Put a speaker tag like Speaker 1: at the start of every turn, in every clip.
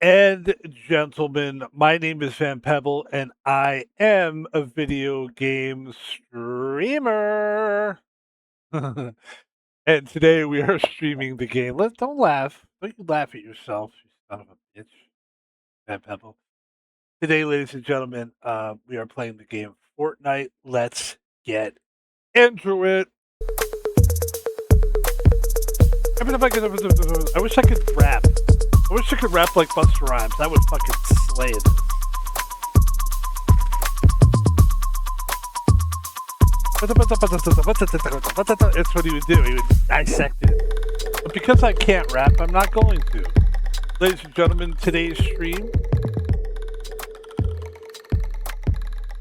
Speaker 1: And gentlemen, my name is Van Pebble, and I am a video game streamer. And today we are streaming the game. Don't laugh. Don't you laugh at yourself, you son of a bitch, Van Pebble. Today, ladies and gentlemen, we are playing the game Fortnite. Let's get into it. I wish I could rap. I wish I could rap like Busta Rhymes. I would fucking slay this. It's what he would do. He would dissect it. But because I can't rap, I'm not going to. Ladies and gentlemen, today's stream,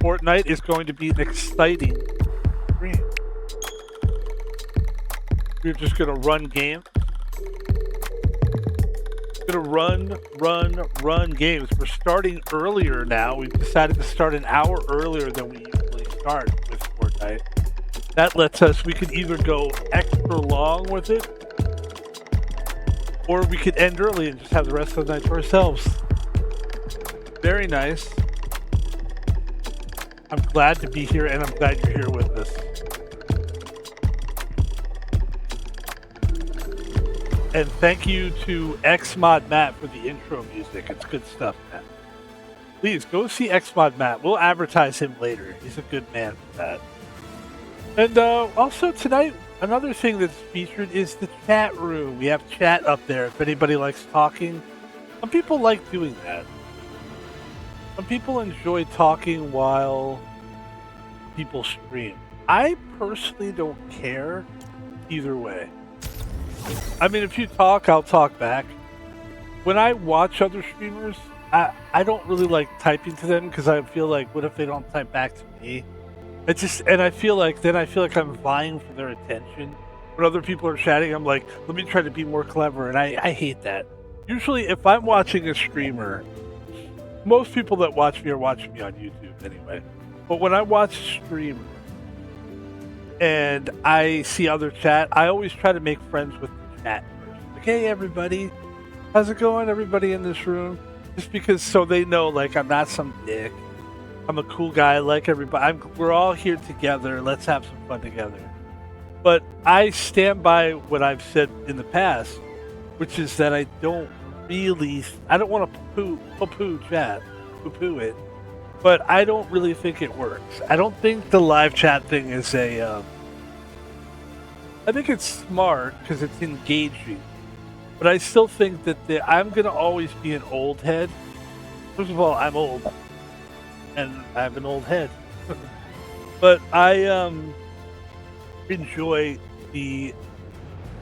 Speaker 1: Fortnite is going to be an exciting stream. We're just going to run games. Going to run games. We're starting earlier now. We've decided to start an hour earlier than we usually start with Fortnite. That lets us, we could either go extra long with it, or we could end early and just have the rest of the night to ourselves. Very nice. I'm glad to be here, and I'm glad you're here with us. And thank you to Xmod Matt for the intro music. It's good stuff, Matt. Please go see Xmod Matt. We'll advertise him later. He's a good man for that. And also tonight, another thing that's featured is the chat room. We have chat up there if anybody likes talking. Some people like doing that. Some people enjoy talking while people stream. I personally don't care either way. I mean, if you talk, I'll talk back. When I watch other streamers, I don't really like typing to them because I feel like, what if they don't type back to me? I feel like I'm vying for their attention. When other people are chatting, I'm like, let me try to be more clever, and I hate that. Usually, if I'm watching a streamer, most people that watch me are watching me on YouTube anyway. But when I watch a streamer and I see other chat, I always try to make friends with the chat first. Like, hey everybody, how's it going, everybody in this room? Just because so they know, like, I'm not some dick. I'm a cool guy, like everybody. We're all here together. Let's have some fun together. But I stand by what I've said in the past, which is that I don't want to poo-poo chat, poo-poo it, but I don't really think it works. I don't think the live chat thing is I think it's smart because it's engaging, but I still think that I'm going to always be an old head. First of all, I'm old, and I have an old head. But I enjoy the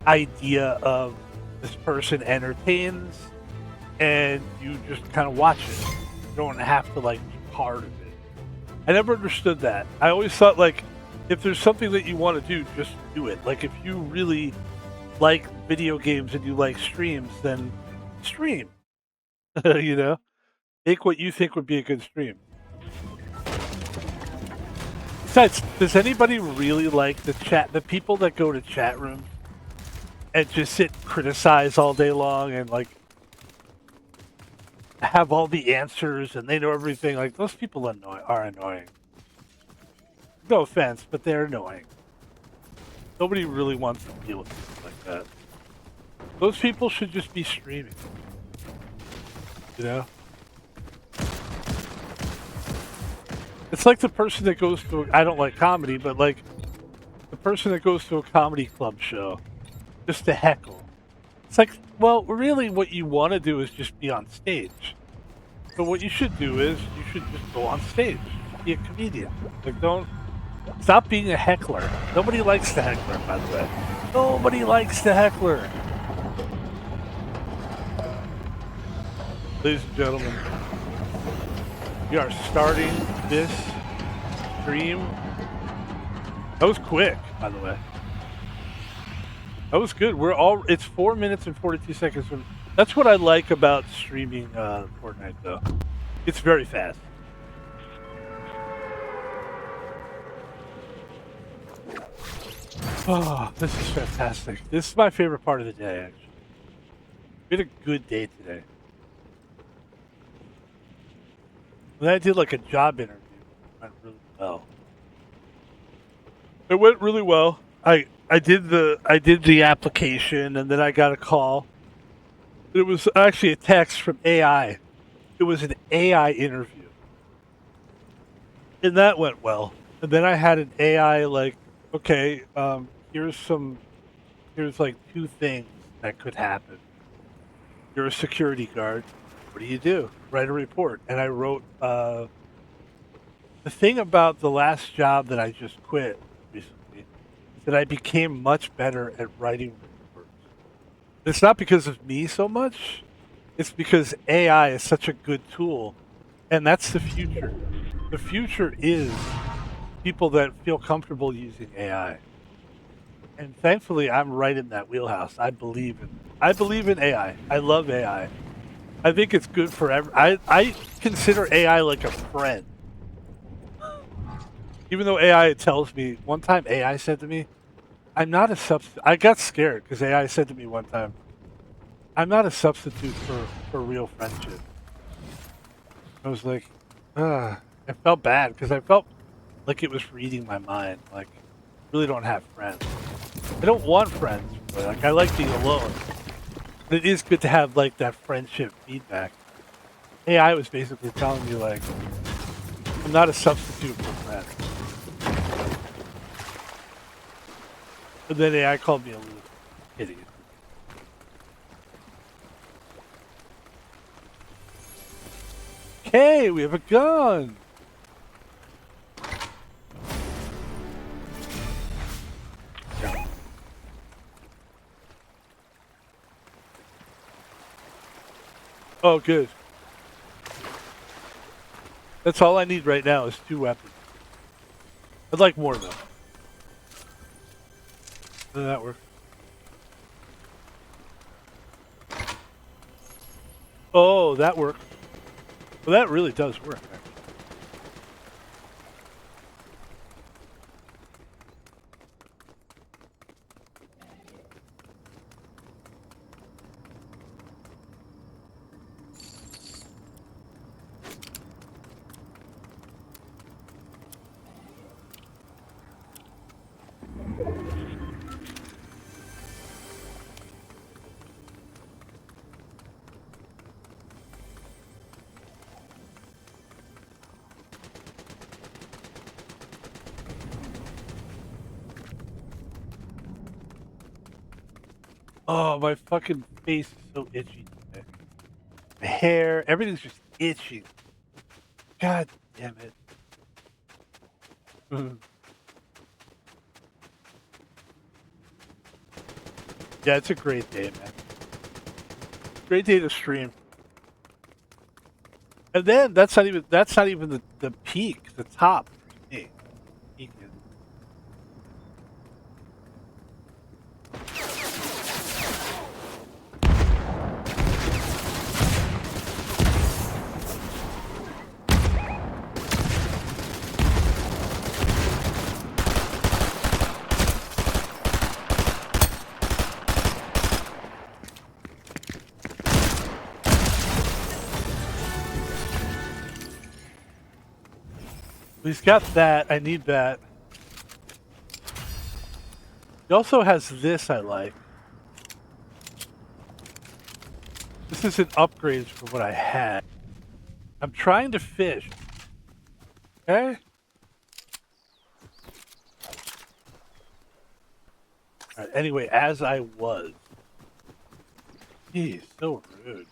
Speaker 1: idea of this person entertains, and you just kind of watch it. You don't have to, like, be part of it. I never understood that. I always thought, like, if there's something that you want to do, just do it. Like, if you really like video games and you like streams, then stream. You know? Make what you think would be a good stream. Besides, does anybody really like the people that go to chat rooms and just sit and criticize all day long and, like, have all the answers and they know everything? Like, those people are annoying. No offense, but they're annoying. Nobody really wants to deal with people like that. Those people should just be streaming. You know? It's like the person that goes to, I don't like comedy, but like the person that goes to a comedy club show just to heckle. It's like, well, really what you want to do is just be on stage. So what you should do is you should just go on stage. Be a comedian. Like, don't stop being a heckler. Nobody likes the heckler, by the way. Nobody likes the heckler. Ladies and gentlemen, we are starting this stream. That was quick, by the way. That was good. It's 4 minutes and 42 seconds. That's what I like about streaming Fortnite, though. It's very fast. Oh, this is fantastic. This is my favorite part of the day, actually. We had a good day today. And I did like a job interview. It went really well. It went really well. I did the application, and then I got a call. It was actually a text from AI. It was an AI interview, and that went well. And then I had an AI like, okay, here's like two things that could happen. You're a security guard. What do you do? Write a report. And I wrote. The thing about the last job that I just quit recently is that I became much better at writing reports. It's not because of me so much. It's because AI is such a good tool, and that's the future. The future is people that feel comfortable using AI. And thankfully, I'm right in that wheelhouse. I believe in AI. I love AI. I think it's good for I consider AI like a friend. Even though AI tells me, one time AI said to me, I'm not a substitute. I got scared because AI said to me one time, I'm not a substitute for real friendship. I was like, I felt bad because I felt like it was reading my mind. Like, I really don't have friends. I don't want friends, but like I like being alone. But it is good to have like that friendship feedback. AI was basically telling me like, I'm not a substitute for friends. And then AI called me a little idiot. Okay, we have a gun. Oh, good. That's all I need right now is 2 weapons. I'd like more though. Does that work? Oh, that worked. Well, that really does work. Actually. Oh, my fucking face is so itchy today. My hair, everything's just itchy. God damn it. Yeah, it's a great day, man. Great day to stream. And then that's not even the peak, the top for me. Peak is he's got that. I need that. He also has this I like. This is an upgrade for what I had. I'm trying to fish. Okay? Alright, anyway, as I was. He's so rude.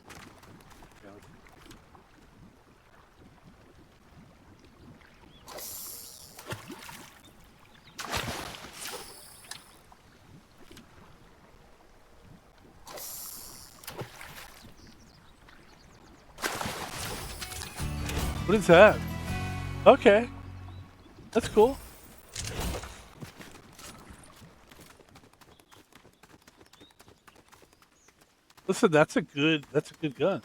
Speaker 1: What is that? Okay. That's cool. Listen, that's a good gun.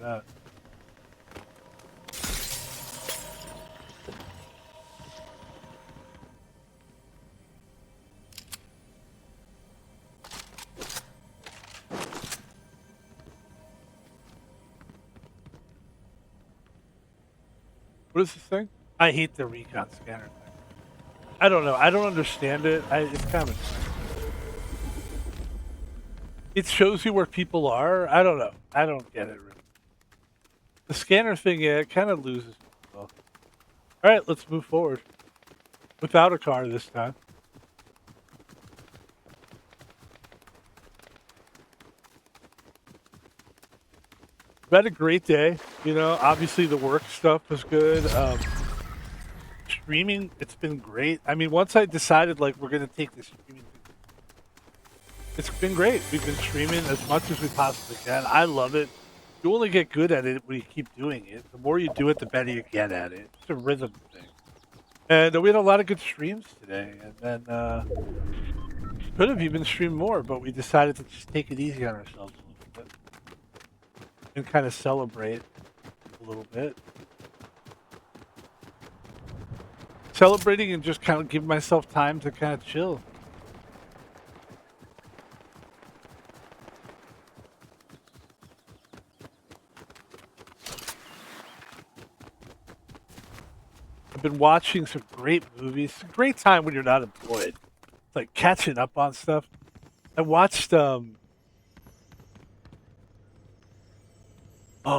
Speaker 1: that. What is this thing? I hate the recon scanner thing. I don't know. I don't understand it. It's kind of. It shows you where people are. I don't know. I don't get it really. The scanner thing, yeah, it kind of loses people. All right, let's move forward. Without a car this time. We had a great day. You know, obviously the work stuff was good. Streaming, it's been great. I mean, once I decided like we're gonna take this streaming, it's been great. We've been streaming as much as we possibly can. I love it. You only get good at it when you keep doing it. The more you do it, the better you get at it. It's a rhythm thing. And we had a lot of good streams today. And then could have even streamed more, but we decided to just take it easy on ourselves a little bit and kind of celebrate a little bit. Celebrating and just kind of give myself time to kind of chill. I've been watching some great movies. It's a great time when you're not employed. It's like catching up on stuff. I watched oh,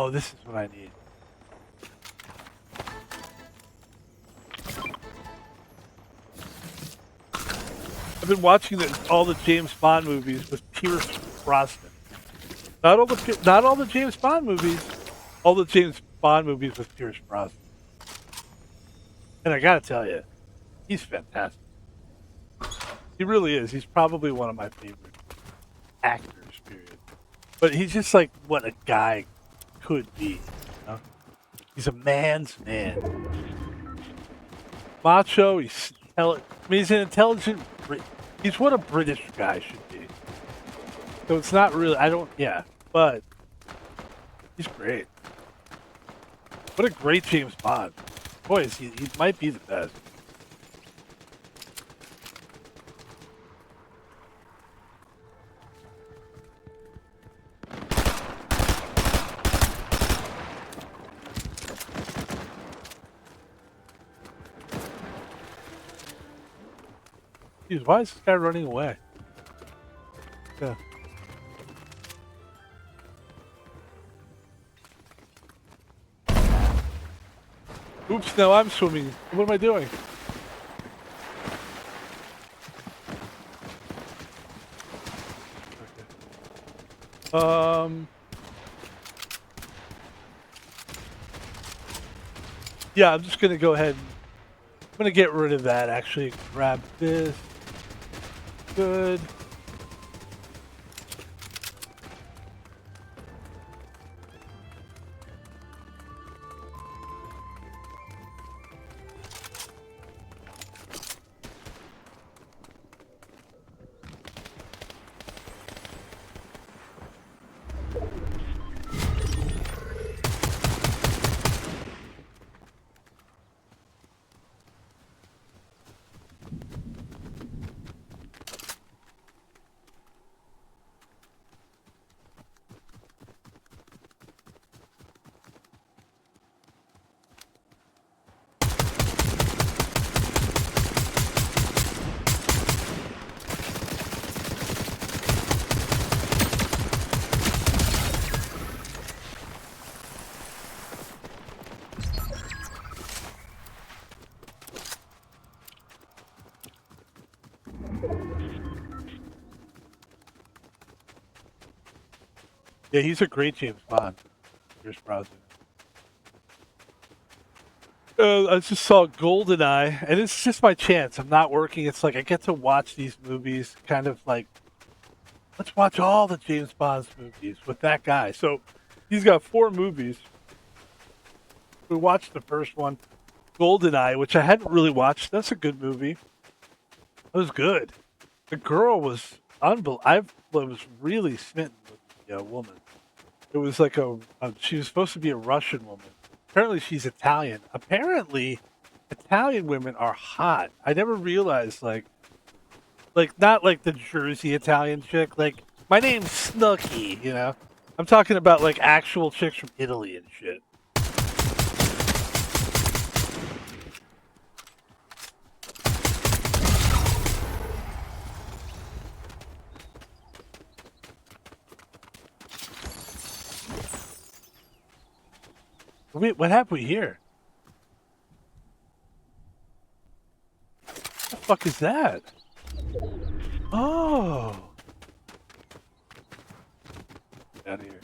Speaker 1: this is what I need. I've been watching all the James Bond movies with Pierce Brosnan. Not all the James Bond movies. All the James Bond movies with Pierce Brosnan. And I gotta tell you, he's fantastic. He really is. He's probably one of my favorite actors, period. But he's just like what a guy could be. You know? He's a man's man. Macho. He's an intelligent. He's what a British guy should be. So it's not really. Yeah, but he's great. What a great James Bond. Boy, he might be the best. Jeez, why is this guy running away? Yeah. Oops, now I'm swimming. What am I doing? Okay. Yeah, I'm just gonna go ahead and I'm gonna get rid of that actually. Grab this. Good. Yeah, he's a great James Bond. Pierce Brosnan. I just saw GoldenEye, and it's just my chance. I'm not working. It's like I get to watch these movies, kind of like, let's watch all the James Bond movies with that guy. So he's got 4 movies. We watched the first one, GoldenEye, which I hadn't really watched. That's a good movie. It was good. The girl was unbelievable. I was really smitten with the woman. It was like she was supposed to be a Russian woman. Apparently, she's Italian. Apparently, Italian women are hot. I never realized, like not like the Jersey Italian chick. Like, my name's Snooky, you know? I'm talking about like actual chicks from Italy and shit. Wait, what happened here? What the fuck is that? Oh. Get out of here.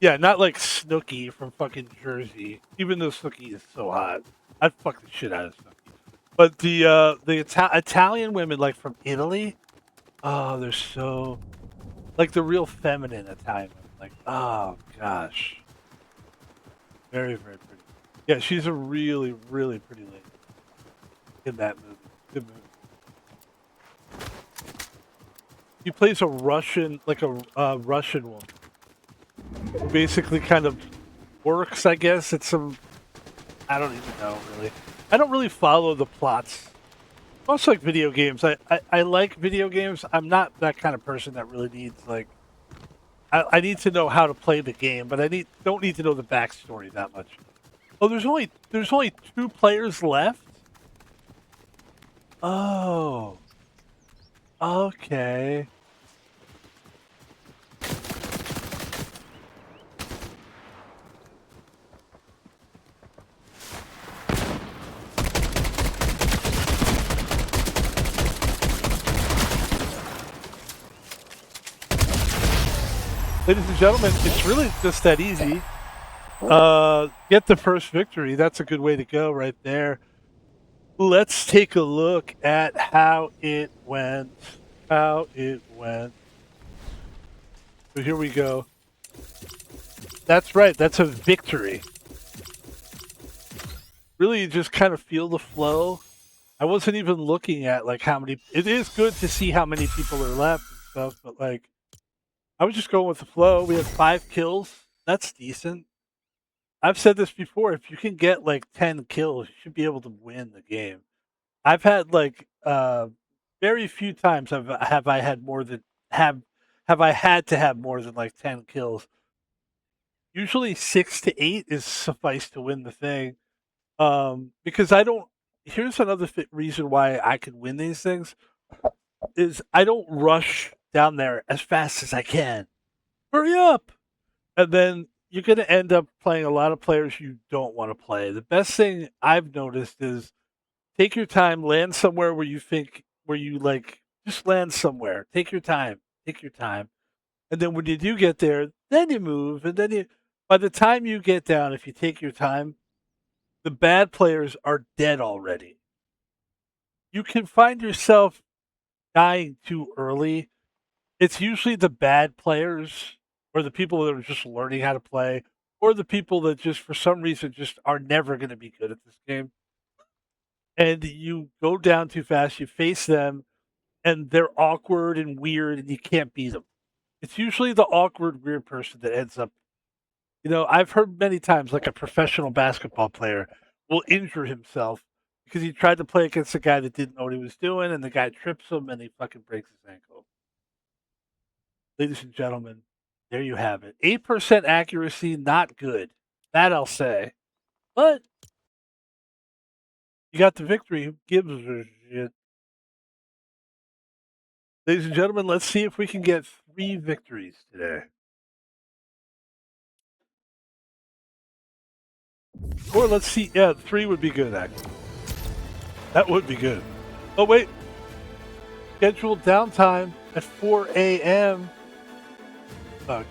Speaker 1: Yeah, not like Snooky from fucking Jersey. Even though Snooky is so hot, I'd fuck the shit out of Snooky. But the Italian women, like from Italy, oh, they're so like the real feminine Italian women. Like, oh gosh, very very pretty. Yeah, she's a really really pretty lady in that movie. Good movie. She plays a Russian, like a Russian woman. Who basically, kind of works. I guess it's some. I don't even know really. I don't really follow the plots. Much like video games, I like video games. I'm not that kind of person that really needs like. I need to know how to play the game, but don't need to know the backstory that much. Oh, there's only 2 players left. Oh, okay. Ladies and gentlemen, it's really just that easy. Get the first victory. That's a good way to go right there. Let's take a look at how it went. How it went. So here we go. That's right. That's a victory. Really, you just kind of feel the flow. I wasn't even looking at like how many. It is good to see how many people are left and stuff, but like, I was just going with the flow. We had 5 kills. That's decent. I've said this before. If you can get like 10 kills, you should be able to win the game. I've had like very few times have I had more than have I had to have more than like 10 kills. Usually 6 to 8 is suffice to win the thing. Because I don't. Here's another reason why I can win these things is I don't rush down there as fast as I can. Hurry up! And then you're going to end up playing a lot of players you don't want to play. The best thing I've noticed is take your time, land somewhere where you like, just land somewhere. Take your time. Take your time. And then when you do get there, then you move. And then by the time you get down, if you take your time, the bad players are dead already. You can find yourself dying too early. It's usually the bad players or the people that are just learning how to play or the people that just for some reason just are never going to be good at this game. And you go down too fast, you face them, and they're awkward and weird, and you can't beat them. It's usually the awkward, weird person that ends up. I've heard many times like a professional basketball player will injure himself because he tried to play against a guy that didn't know what he was doing, and the guy trips him and he fucking breaks his ankle. Ladies and gentlemen, there you have it. 8% accuracy, not good. That I'll say. But you got the victory. Who gives a shit? Ladies and gentlemen, let's see if we can get 3 victories today. Or let's see. Yeah, 3 would be good, actually. That would be good. Oh, wait. Scheduled downtime at 4 a.m. Okay.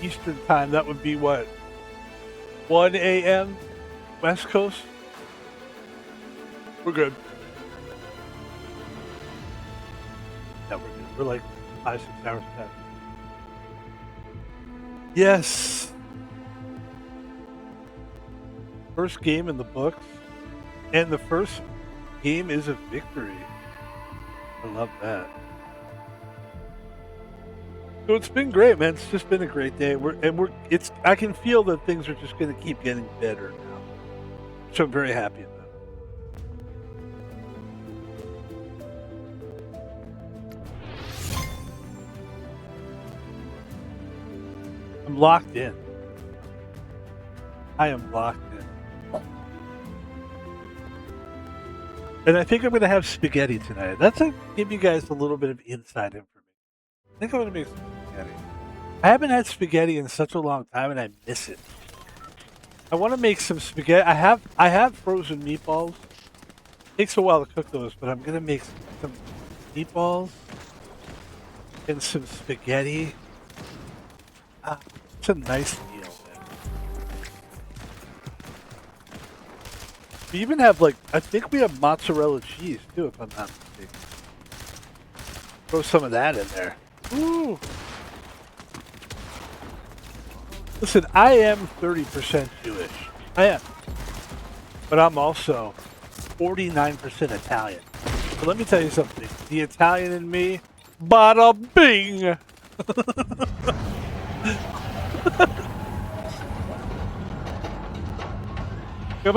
Speaker 1: Eastern time, that would be what? 1 a.m. West Coast? We're good. Yeah, we're good. We're like 5, 6 hours past. Yes. First game in the books. And the first game is a victory. I love that. So it's been great, man. It's just been a great day. It's. I can feel that things are just going to keep getting better now, which I'm very happy about. I'm locked in. I am locked in. And I think I'm going to have spaghetti tonight. That's to give you guys a little bit of inside information. I think I'm going to make some spaghetti. I haven't had spaghetti in such a long time, and I miss it. I want to make some spaghetti. I have frozen meatballs. It takes a while to cook those, but I'm going to make some meatballs and some spaghetti. It's a nice meal, man. We even have, like, I think we have mozzarella cheese, too, if I'm not mistaken. Throw some of that in there. Ooh. Listen, I am 30% Jewish. I am. But I'm also 49% Italian. So let me tell you something. The Italian in me, bada bing!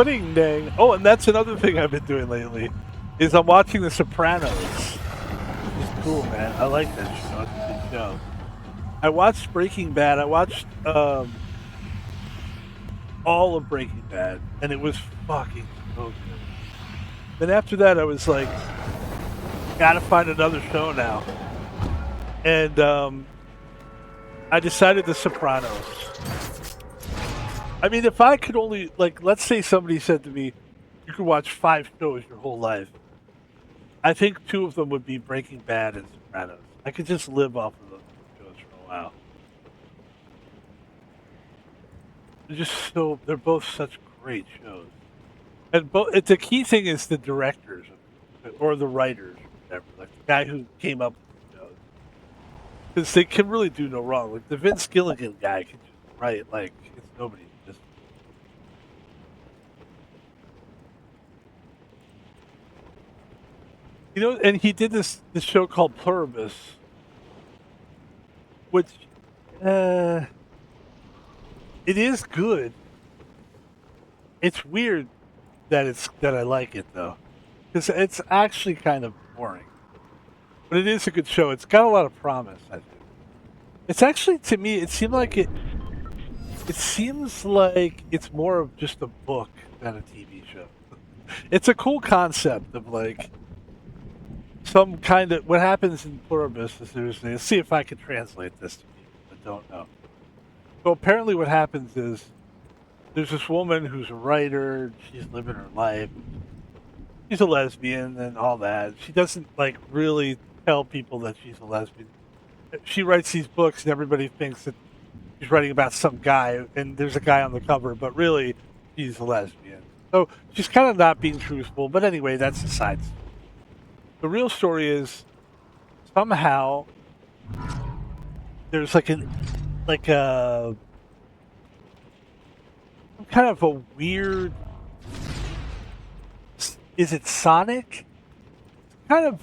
Speaker 1: Ding dang. Oh, and that's another thing I've been doing lately, is I'm watching The Sopranos. It's cool, man. I like that show. It's a good show. I watched Breaking Bad. I watched all of Breaking Bad, and it was fucking so good. Then after that, I was like, gotta find another show now. And I decided The Sopranos. I mean, if I could only, like, let's say somebody said to me, you could watch 5 shows your whole life. I think 2 of them would be Breaking Bad and Sopranos. I could just live off of those shows for a while. They're both such great shows. And the key thing is the directors, or the writers, or whatever, like the guy who came up with the shows. Because they can really do no wrong. Like the Vince Gilligan guy can just write like it's nobody's business. You know, and he did this show called Pluribus, which it is good. It's weird that I like it though, because it's actually kind of boring, but it is a good show. It's got a lot of promise. I think it's actually, to me, it seems like it's more of just a book than a TV show. It's a cool concept of like some kind of what happens in Pluribus is let's see if I can translate this to people that don't know. So apparently, what happens is there's this woman who's a writer. She's living her life. She's a lesbian and all that. She doesn't like really tell people that she's a lesbian. She writes these books, and everybody thinks that she's writing about some guy, and there's a guy on the cover, but really, she's a lesbian. So she's kind of not being truthful. But anyway, that's the side story. The real story is somehow there's like a kind of a weird. Is it sonic? Kind of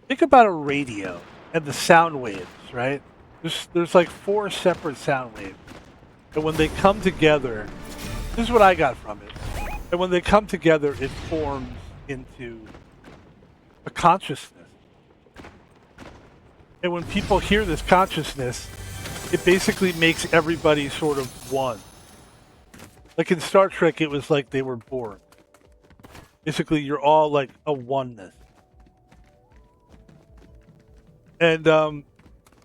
Speaker 1: think about a radio and the sound waves, right? There's like 4 separate sound waves, and when they come together, this is what I got from it. And when they come together, it forms into a consciousness. And when people hear this consciousness, it basically makes everybody sort of one. Like in Star Trek, it was like they were born. Basically, you're all like a oneness. And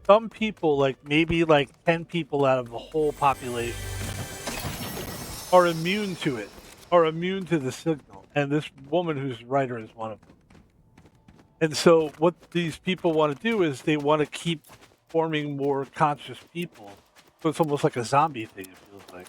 Speaker 1: some people, like maybe like 10 people out of the whole population, are immune to it, are immune to the signal. And this woman who's a writer is one of them. And so what these people want to do is they want to keep forming more conscious people. So it's almost like a zombie thing, it feels like.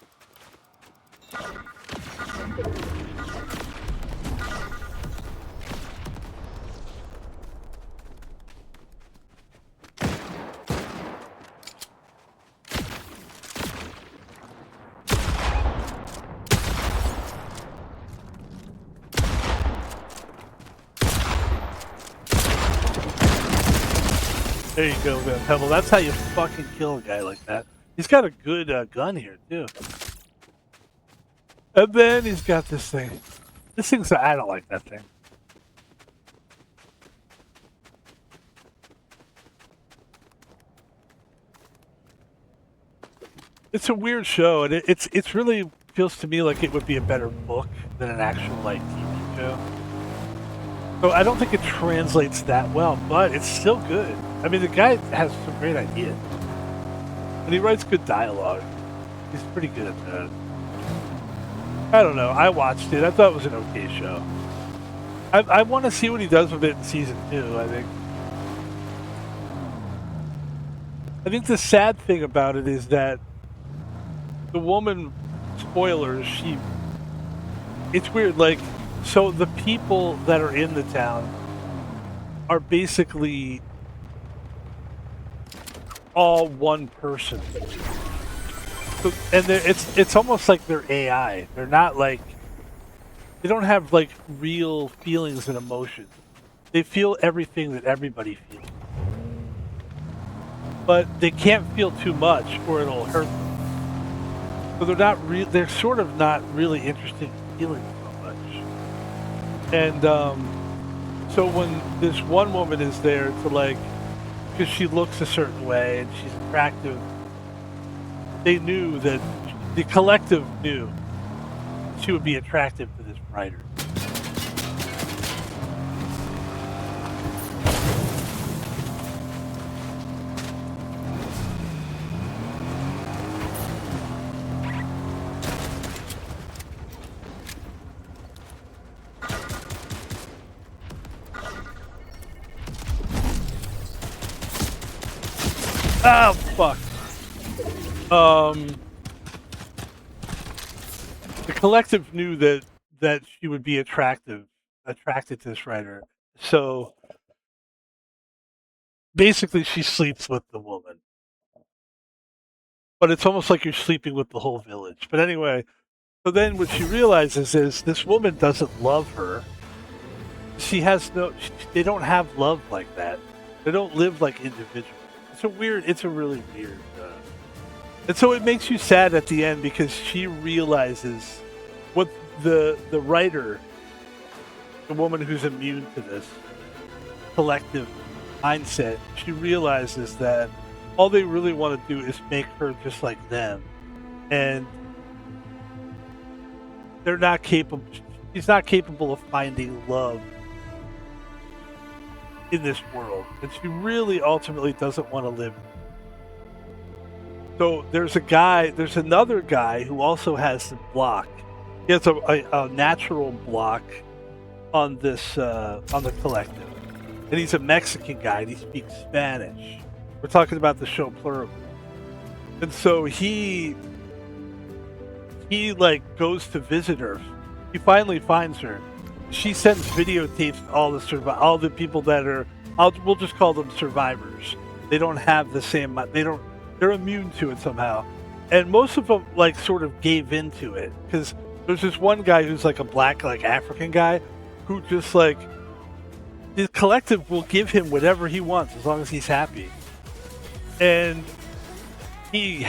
Speaker 1: There you go, man, Pebble. That's how you fucking kill a guy like that. He's got a good gun here, too. And then he's got this thing. This thing's... I don't like that thing. It's a weird show, and it's really feels to me like it would be a better book than an actual, like, TV show. So I don't think it translates that well, but it's still good. I mean, the guy has some great ideas. And he writes good dialogue. He's pretty good at that. I don't know. I watched it. I thought it was an okay show. I want to see what he does with it in season 2, I think. I think the sad thing about it is that the woman, spoilers, it's weird, like, so the people that are in the town are basically all one person. So, and it's almost like they're AI. They're not like, they don't have like real feelings and emotions. They feel everything that everybody feels. But they can't feel too much or it'll hurt them. So they're sort of not really interested in feeling so much. And so when this one woman is there to, like, because she looks a certain way and she's attractive, they knew that the collective knew she would be attractive to this writer. Oh, fuck. The collective knew that she would be attracted to this writer. So basically she sleeps with the woman. But it's almost like you're sleeping with the whole village. But anyway, so then what she realizes is this woman doesn't love her. They don't have love like that. They don't live like individuals. It's a really weird, and so it makes you sad at the end because she realizes what the writer, the woman who's immune to this collective mindset, she realizes that all they really want to do is make her just like them, and they're not capable. She's not capable of finding love in this world, and she really ultimately doesn't want to live. So there's another guy who also has the block. He has a natural block on this on the collective, and he's a Mexican guy and he speaks Spanish. We're talking about the show Plural, and so he like goes to visit her. He finally finds her. She sends videotapes to all the people that are, we'll just call them survivors. They don't have the same, they're immune to it somehow. And most of them like sort of gave into it because there's this one guy who's like a black, like African guy who just like, the collective will give him whatever he wants as long as he's happy. And he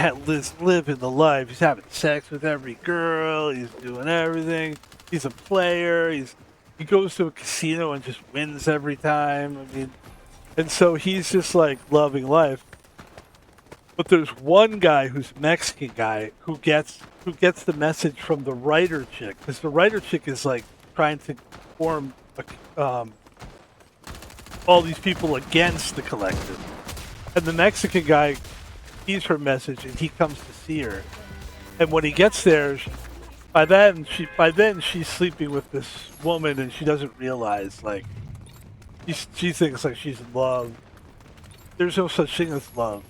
Speaker 1: living the life. He's having sex with every girl. He's doing everything. He's a player. He goes to a casino and just wins every time. I mean, and so he's just like loving life. But there's one guy who's a Mexican guy who gets the message from the writer chick, because the writer chick is like trying to form all these people against the collective. And the Mexican guy sees her message and he comes to see her. And when he gets there, by then she's sleeping with this woman and she doesn't realize, like, she thinks like she's in love. There's no such thing as love.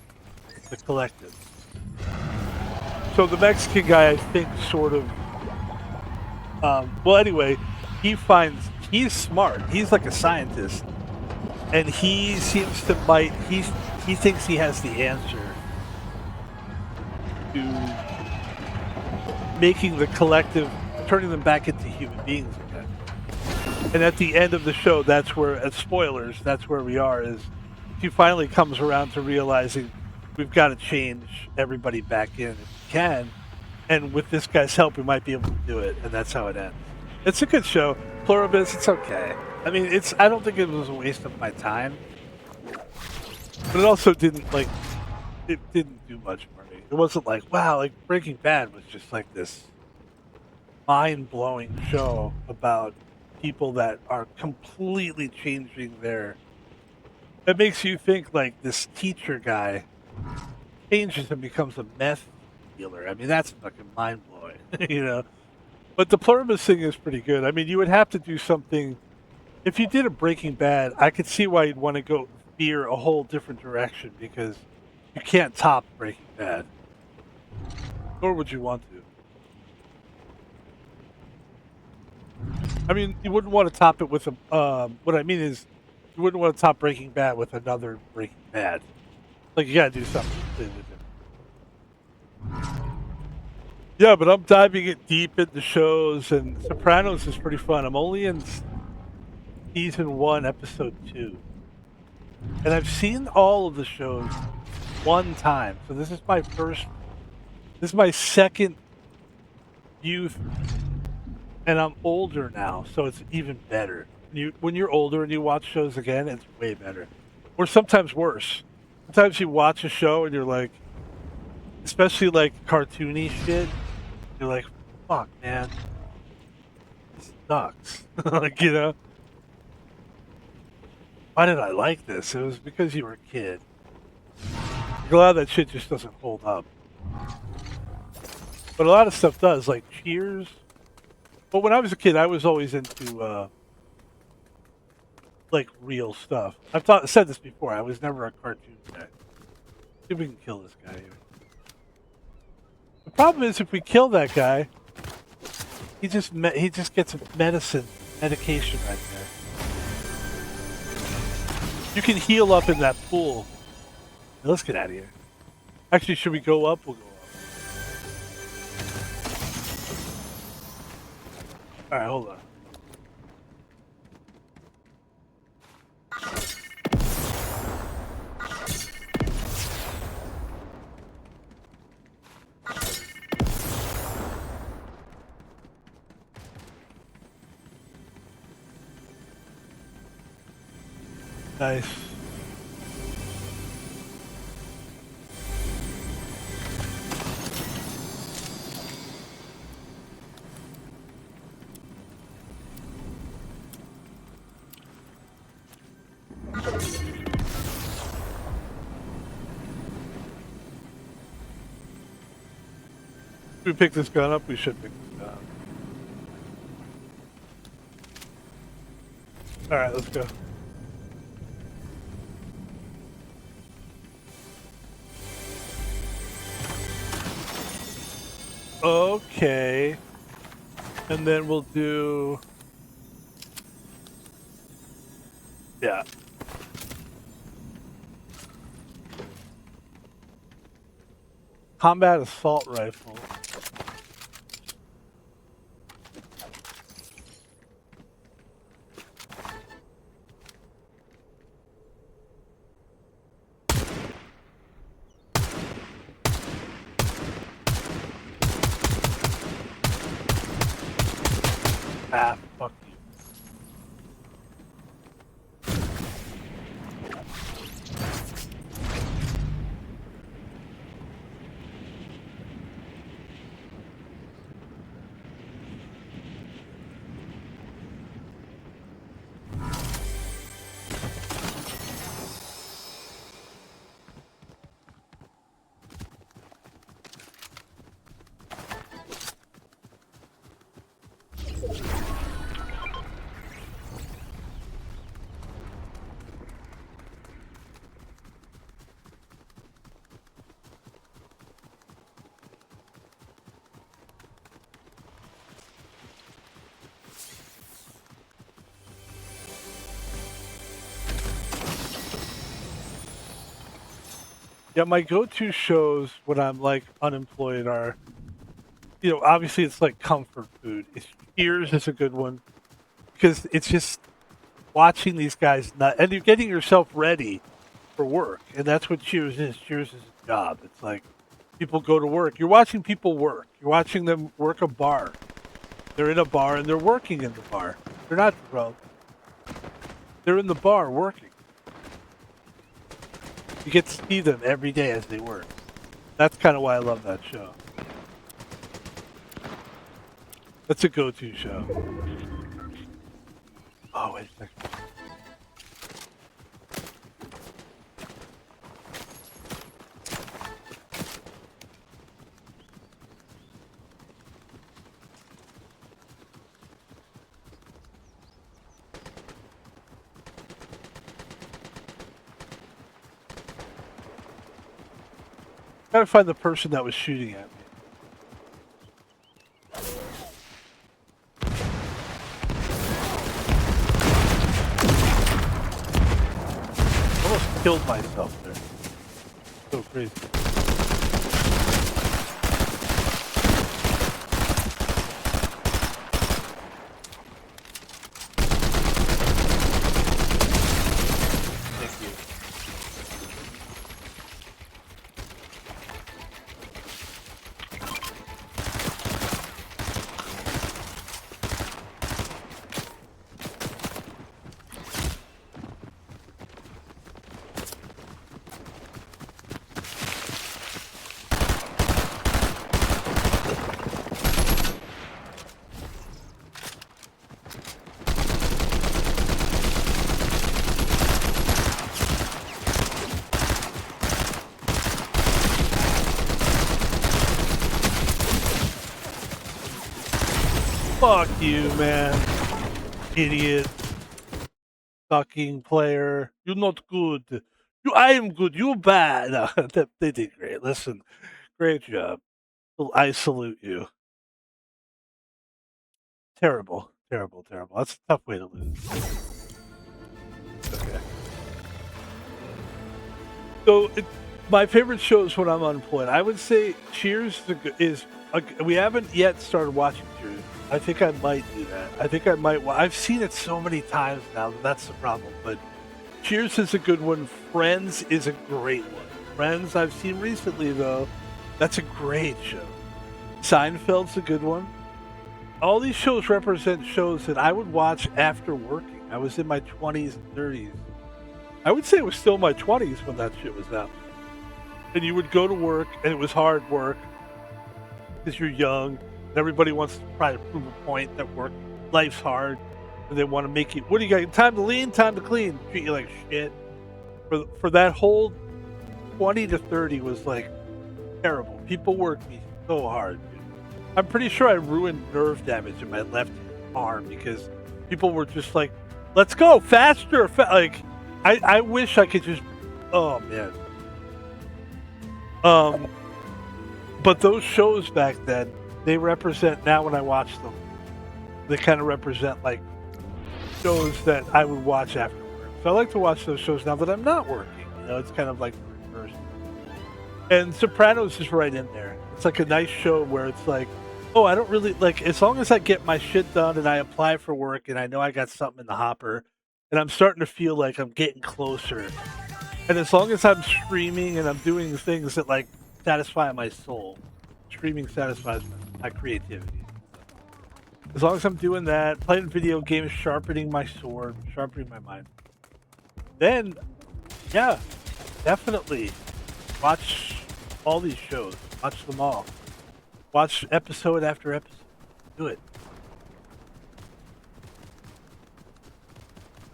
Speaker 1: The collective. So the Mexican guy, I think, sort of. Well, anyway, he's smart. He's like a scientist, and he seems to he thinks he has the answer to making the collective, turning them back into human beings again. And at the end of the show, that's where, as spoilers, that's where we are. Is he finally comes around to realizing we've got to change everybody back in if we can. And with this guy's help, we might be able to do it. And that's how it ends. It's a good show. Pluribus, it's okay. I mean, I don't think it was a waste of my time, but it also didn't it didn't do much for me. It wasn't like, wow, like Breaking Bad was just like this mind-blowing show about people that are completely changing their. It makes you think like this teacher guy changes and becomes a meth dealer. I mean, that's fucking mind-blowing, you know. But the Pluribus thing is pretty good. I mean, you would have to do something. If you did a Breaking Bad, I could see why you'd want to go veer a whole different direction because you can't top Breaking Bad. Nor would you want to. I mean, you wouldn't want to top it with a. What I mean is, you wouldn't want to top Breaking Bad with another Breaking Bad. Like you gotta do something completely different. Yeah, but I'm diving it deep into shows, and Sopranos is pretty fun. I'm only in season 1, episode 2, and I've seen all of the shows one time. So this is my first. This is my second youth, and I'm older now, so it's even better. When you're older and you watch shows again, it's way better, or sometimes worse. Sometimes you watch a show and you're like, especially like cartoony shit. You're like, fuck, man, this sucks. Like, you know, why did I like this? It was because you were a kid. A lot of that shit just doesn't hold up. But a lot of stuff does, like Cheers. But when I was a kid, I was always into like real stuff. Said this before. I was never a cartoon guy. See if we can kill this guy here. The problem is, if we kill that guy, he just gets a medication right there. You can heal up in that pool. Now, let's get out of here. Actually, should we go up? We'll go up. All right, hold on. Nice. If we pick this gun up, we should pick this gun up. Alright, let's go. Okay. And then we'll do... Yeah. Combat assault rifle. Ah, fuck you. Yeah, my go-to shows when I'm like unemployed are, you know, obviously it's like comfort food. Cheers is a good one because it's just watching these guys nut, and you're getting yourself ready for work, and that's what Cheers is. Cheers is a job. It's like people go to work. You're watching people work. You're watching them work a bar. They're in a bar and they're working in the bar. They're not drunk. They're in the bar working. You get to see them every day as they work. That's kind of why I love that show. That's a go-to show. Oh, wait a second. Gotta find the person that was shooting at me. Almost killed myself there. So crazy. Thank you. Fuck you, man. Idiot. Fucking player. You're not good. I am good. You're bad. No, they did great. Listen, great job. I salute you. Terrible. Terrible, terrible. That's a tough way to lose. Okay. So, my favorite shows when I'm unemployed, I would say Cheers we haven't yet started watching Cheers. I think I might do that. I think I might. I've seen it so many times now that's the problem. But Cheers is a good one. Friends is a great one. Friends I've seen recently though. That's a great show. Seinfeld's a good one. All these shows represent shows that I would watch after working. I was in my 20s and 30s. I would say it was still my 20s when that shit was out. And you would go to work, and it was hard work because you're young. And everybody wants to try to prove a point that life's hard, and they want to make you. What do you got? Time to lean, time to clean. Treat you like shit. For that whole 20 to 30 was like terrible. People worked me so hard. Dude. I'm pretty sure I ruined nerve damage in my left arm because people were just like, "Let's go faster!" Like, I wish I could just. Oh man. But those shows back then, they represent, now when I watch them, they kind of represent like shows that I would watch after work. So I like to watch those shows now that I'm not working. You know, it's kind of like the reverse. And Sopranos is right in there. It's like a nice show where it's like, oh, I don't really, like, as long as I get my shit done and I apply for work and I know I got something in the hopper and I'm starting to feel like I'm getting closer. And as long as I'm streaming and I'm doing things that like satisfy my soul, streaming satisfies my creativity. As long as I'm doing that, playing video games, sharpening my sword, sharpening my mind, then yeah, definitely watch all these shows. Watch them all. Watch episode after episode. Do it.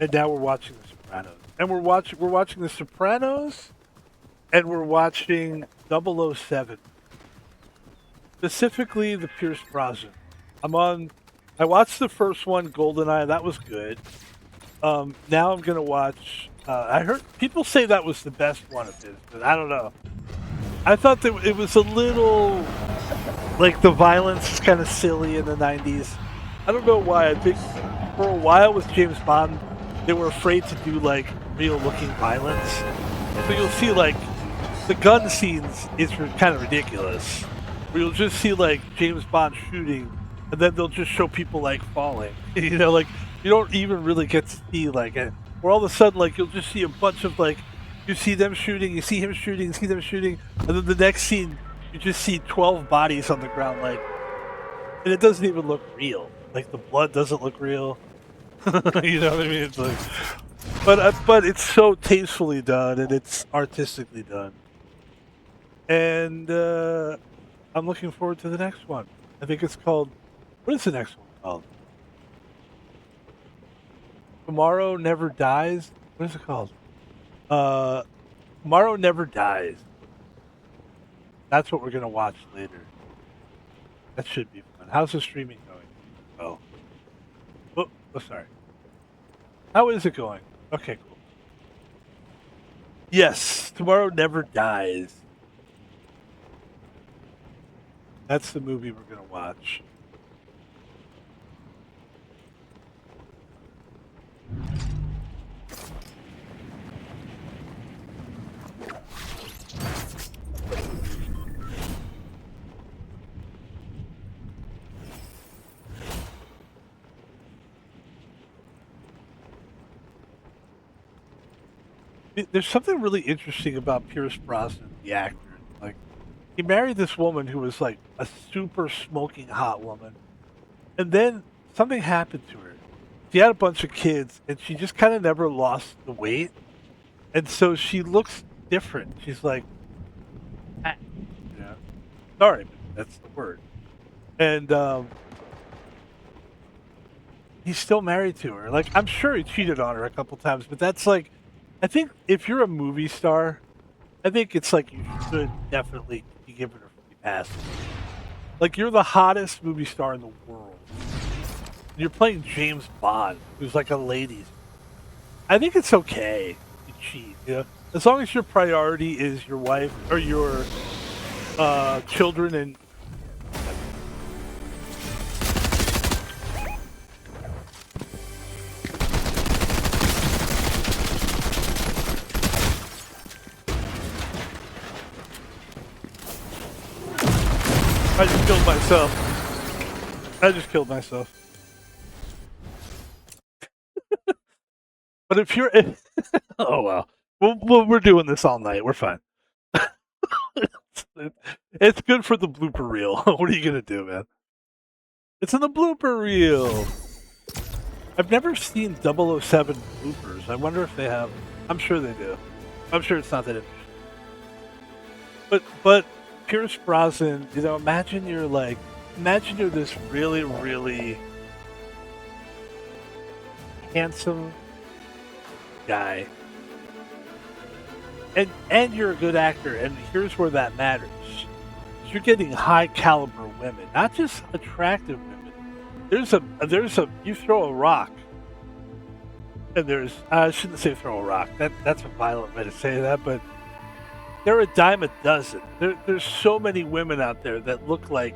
Speaker 1: And now we're watching The Sopranos. And we're watching The Sopranos, and we're watching 007. Specifically, the Pierce Brosnan. I watched the first one, GoldenEye. That was good. Now I'm gonna watch. I heard people say that was the best one of his, but I don't know. I thought that it was a little like the violence is kind of silly in the 90s. I don't know why. I think for a while with James Bond, they were afraid to do like real-looking violence. So you'll see like the gun scenes is kind of ridiculous. Where you'll just see like James Bond shooting, and then they'll just show people like falling. You know, like you don't even really get to see like it. Or all of a sudden, like you'll just see a bunch of like You see them shooting, you see him shooting, you see them shooting, and then the next scene, you just see 12 bodies on the ground, like, and it doesn't even look real. Like, the blood doesn't look real. You know what I mean? It's like, but it's so tastefully done, and it's artistically done. And I'm looking forward to the next one. I think it's called, what is the next one called? Tomorrow Never Dies? What is it called? Tomorrow Never Dies. That's what we're going to watch later. That should be fun. How's the streaming going? Oh, sorry. How is it going? Okay, cool. Yes, Tomorrow Never Dies. That's the movie we're going to watch. There's something really interesting about Pierce Brosnan, the actor. Like, he married this woman who was like a super smoking hot woman, and then something happened to her. She had a bunch of kids, and she just kind of never lost the weight, and so she looks different. She's like, ah, yeah, sorry, but that's the word. And he's still married to her. Like, I'm sure he cheated on her a couple times, but that's like, I think if you're a movie star, I think it's like you should definitely be given a free pass. Like, you're the hottest movie star in the world. You're playing James Bond, who's like a ladies. I think it's okay to cheat, you know? As long as your priority is your wife or your children and I just killed myself. I just killed myself. But if you're, oh well, we're doing this all night. We're fine. It's good for the blooper reel. What are you gonna do, man? It's in the blooper reel. I've never seen 007 bloopers. I wonder if they have. I'm sure they do. I'm sure it's not that interesting. But Pierce Brosnan, you know, imagine you're this really, really handsome guy. And you're a good actor, and here's where that matters. You're getting high caliber women, not just attractive women. There's a you throw a rock, and I shouldn't say throw a rock. That's a violent way to say that, but they're a dime a dozen. There's so many women out there that look like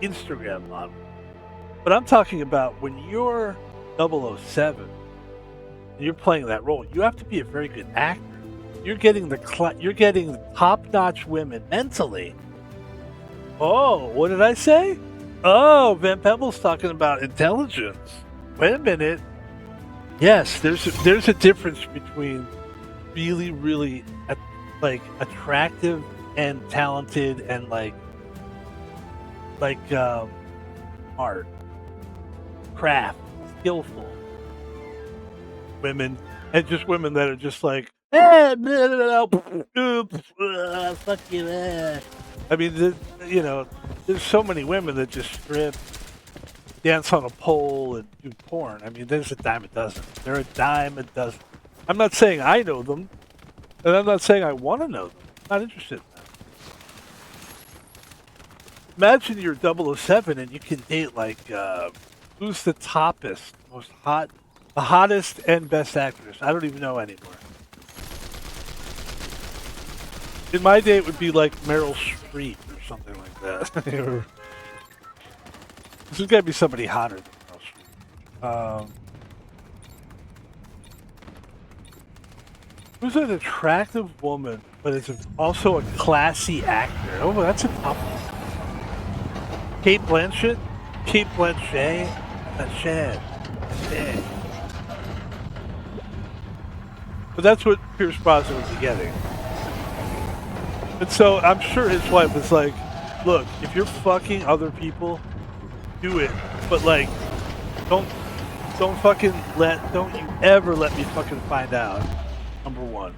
Speaker 1: Instagram models. But I'm talking about when you're 007 and you're playing that role, you have to be a very good actor. You're getting the top-notch women mentally. Oh, what did I say? Oh, Van Pebble's talking about intelligence. Wait a minute. Yes, there's a difference between really, really attractive and talented and art, craft, skillful women, and just women that are just like, fuck you. I mean, there's so many women that just strip, dance on a pole, and do porn. I mean, there's a dime a dozen. They're a dime a dozen. I'm not saying I know them, and I'm not saying I want to know them. I'm not interested in that. Imagine you're 007 and you can date who's the toppest, the hottest and best actress? I don't even know anymore. In my day, it would be like Meryl Streep or something like that. This has got to be somebody hotter than Meryl Streep. Who's an attractive woman, but is also a classy actor? Oh, that's a top one. Kate Blanchett? Kate Blanchett? But that's what Pierce Brosnan would be getting. And so I'm sure his wife was like, look, if you're fucking other people, do it. But like, don't don't you ever let me fucking find out. Number one.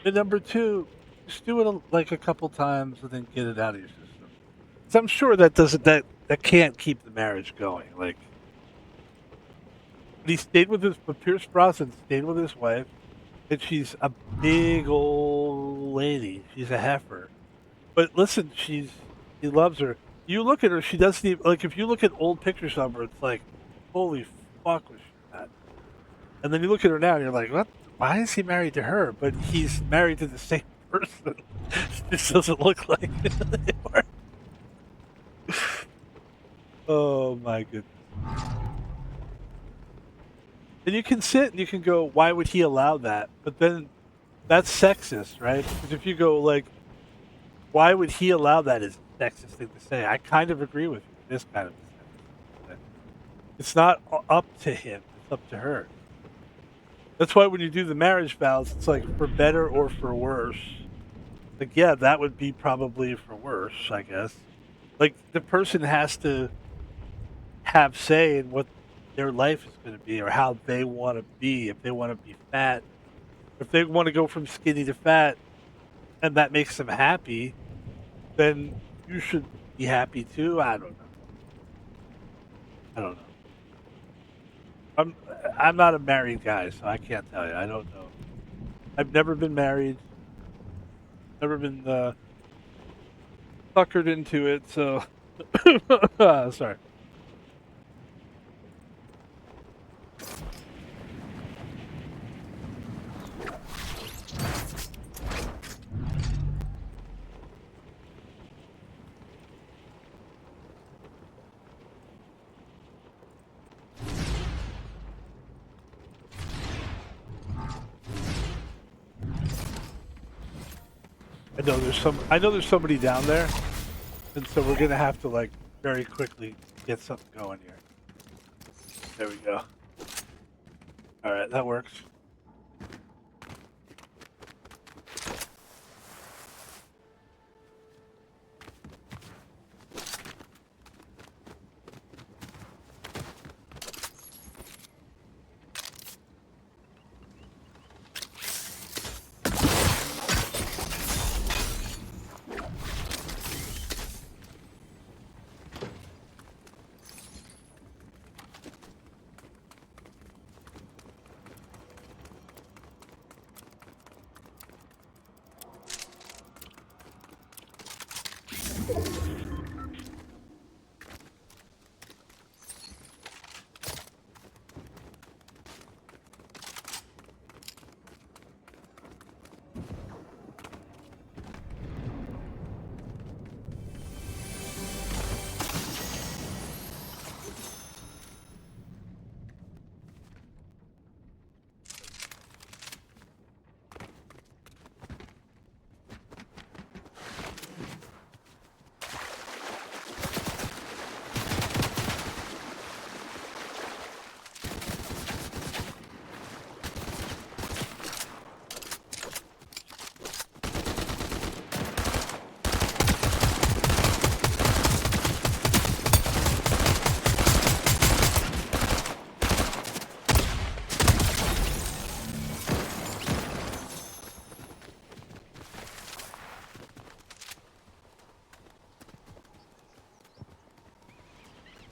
Speaker 1: And number two, just do it like a couple times and then get it out of your system. So I'm sure that that can't keep the marriage going. Like, he stayed with but Pierce Brosnan stayed with his wife, and she's a big old lady. She's a heifer. But listen, he loves her. You look at her, she doesn't even, like, if you look at old pictures of her, it's like, holy fuck was she that? And then you look at her now and you're like, what? Why is he married to her? But he's married to the same person. This doesn't look like it anymore. Oh my goodness. And you can sit and you can go, why would he allow that? But then that's sexist, right? Because if you go like, why would he allow that as a sexist thing to say? I kind of agree with you. This kind of thing. It's not up to him. It's up to her. That's why when you do the marriage vows, it's like for better or for worse. Like, yeah, that would be probably for worse, I guess. Like, the person has to have say in what their life is going to be or how they want to be. If they want to be fat, if they want to go from skinny to fat, and that makes them happy, then you should be happy too. I don't know. I don't know. I'm not a married guy, so I can't tell you. I don't know. I've never been married. Never been suckered into it. So sorry. I know there's somebody down there, and so we're gonna have to like very quickly get something going here. There we go. All right, that works.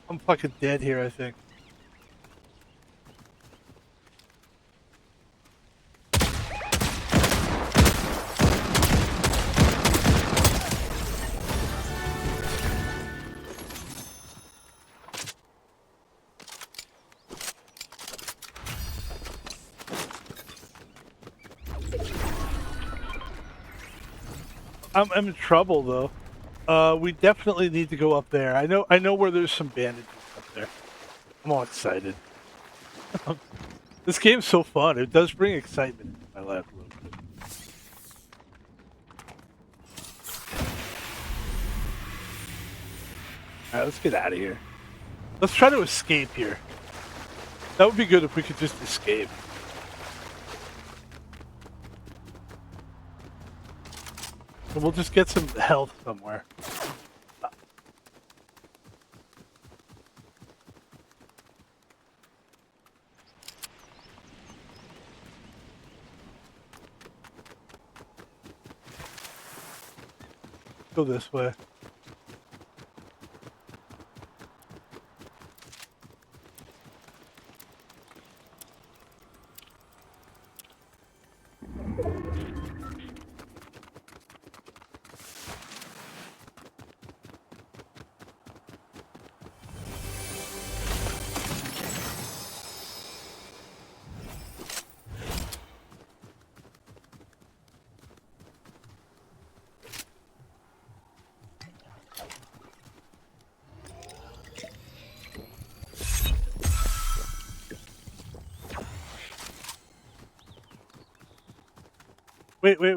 Speaker 1: I'm fucking dead here, I think. I'm in trouble though. We definitely need to go up there. I know where there's some bandages up there. I'm all excited. This game's so fun. It does bring excitement into my life a little bit. Alright, let's get out of here. Let's try to escape here. That would be good if we could just escape. And we'll just get some health somewhere. Go this way. Wait. Whoa.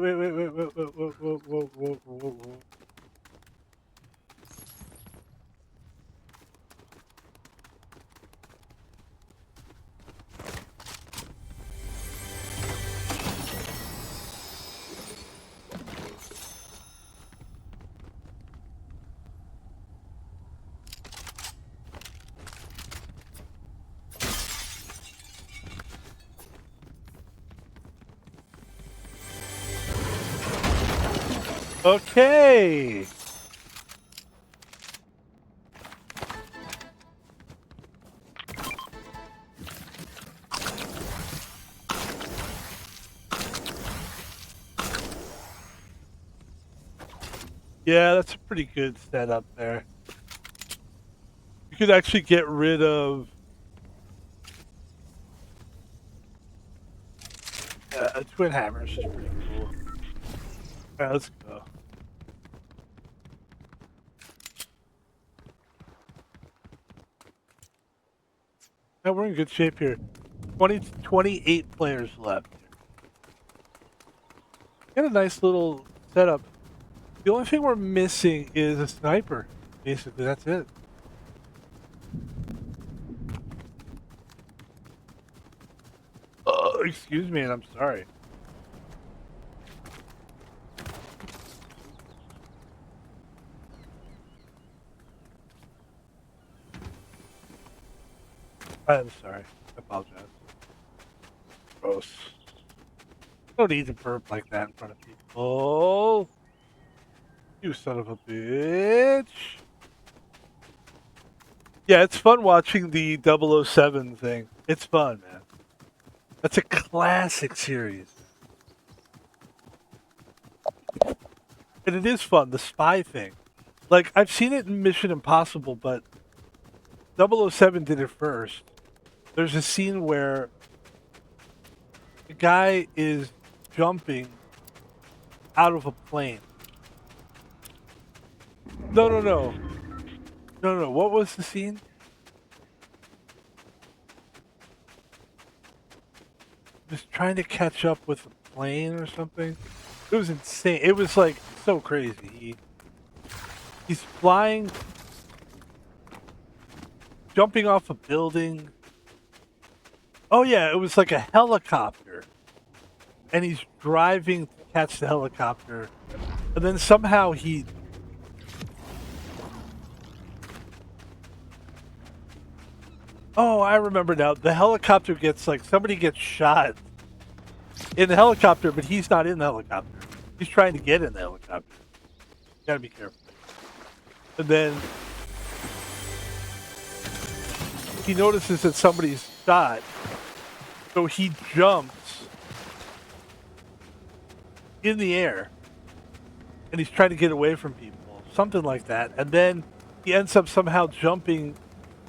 Speaker 1: Okay. Yeah, that's a pretty good setup there. You could actually get rid of twin hammers. Is pretty cool. Alright, let's go. Yeah, we're in good shape here. 28 players left. Got a nice little setup. The only thing we're missing is a sniper. Basically, that's it. Excuse me, and I'm sorry. I'm sorry. I apologize. Gross. Don't need to burp like that in front of people. You son of a bitch. Yeah, it's fun watching the 007 thing. It's fun, man. That's a classic series. And it is fun, the spy thing. Like, I've seen it in Mission Impossible, but 007 did it first. There's a scene where the guy is jumping out of a plane. No. What was the scene? Just trying to catch up with a plane or something. It was insane. It was like so crazy. He's flying, jumping off a building. Oh yeah, it was like a helicopter. And he's driving to catch the helicopter. And then somehow he... Oh, I remember now. The helicopter gets like... Somebody gets shot in the helicopter, but he's not in the helicopter. He's trying to get in the helicopter. You gotta be careful. And then... he notices that somebody's shot. So he jumps in the air. And he's trying to get away from people. Something like that. And then he ends up somehow jumping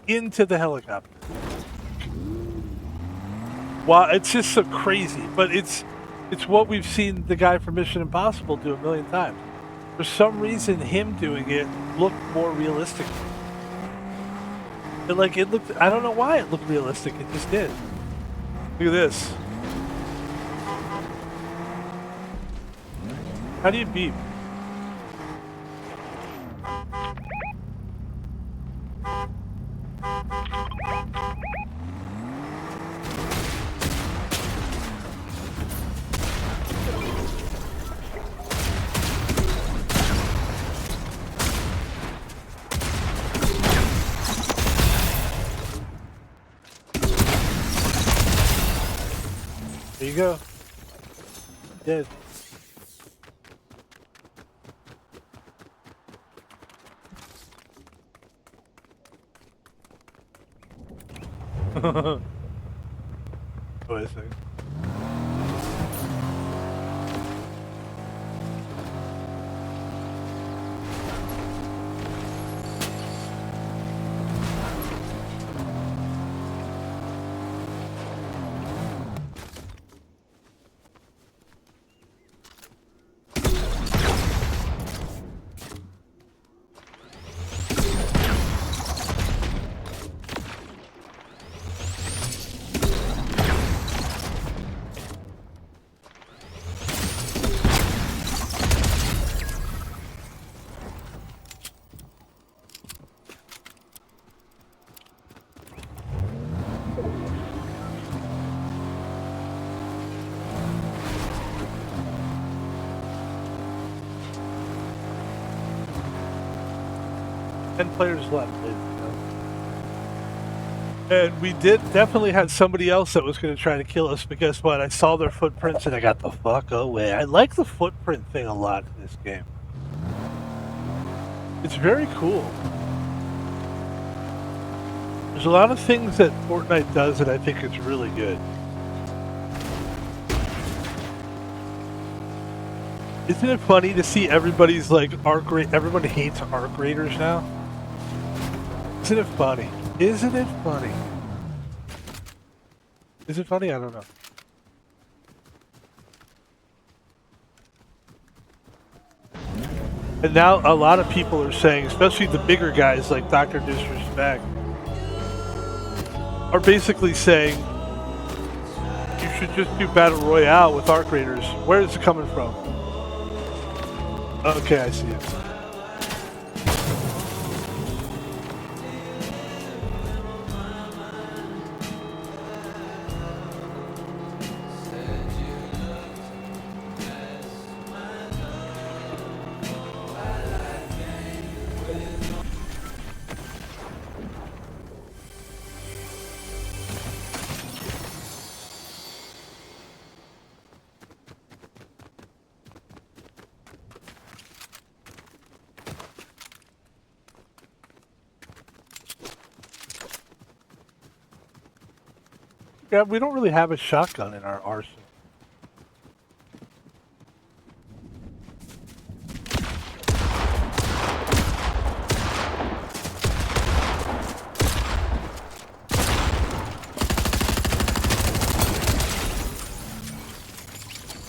Speaker 1: into the helicopter. Wow, it's just so crazy. But it's what we've seen the guy from Mission Impossible do a million times. For some reason, him doing it looked more realistic. It looked, I don't know why it looked realistic. It just did. Look at this. How do you beep? you go. Dead. Wait a second. Players left. And we definitely had somebody else that was going to try to kill us, but guess what? I saw their footprints and I got the fuck away. I like the footprint thing a lot in this game. It's very cool. There's a lot of things that Fortnite does that I think is really good. Isn't it funny to see everybody's like arc rate? Everybody hates arc raiders now. Isn't it funny? Isn't it funny? Is it funny? I don't know. And now a lot of people are saying, especially the bigger guys like Dr. Disrespect, are basically saying you should just do Battle Royale with arc raiders. Where is it coming from? Okay, I see it. Yeah, we don't really have a shotgun in our arsenal.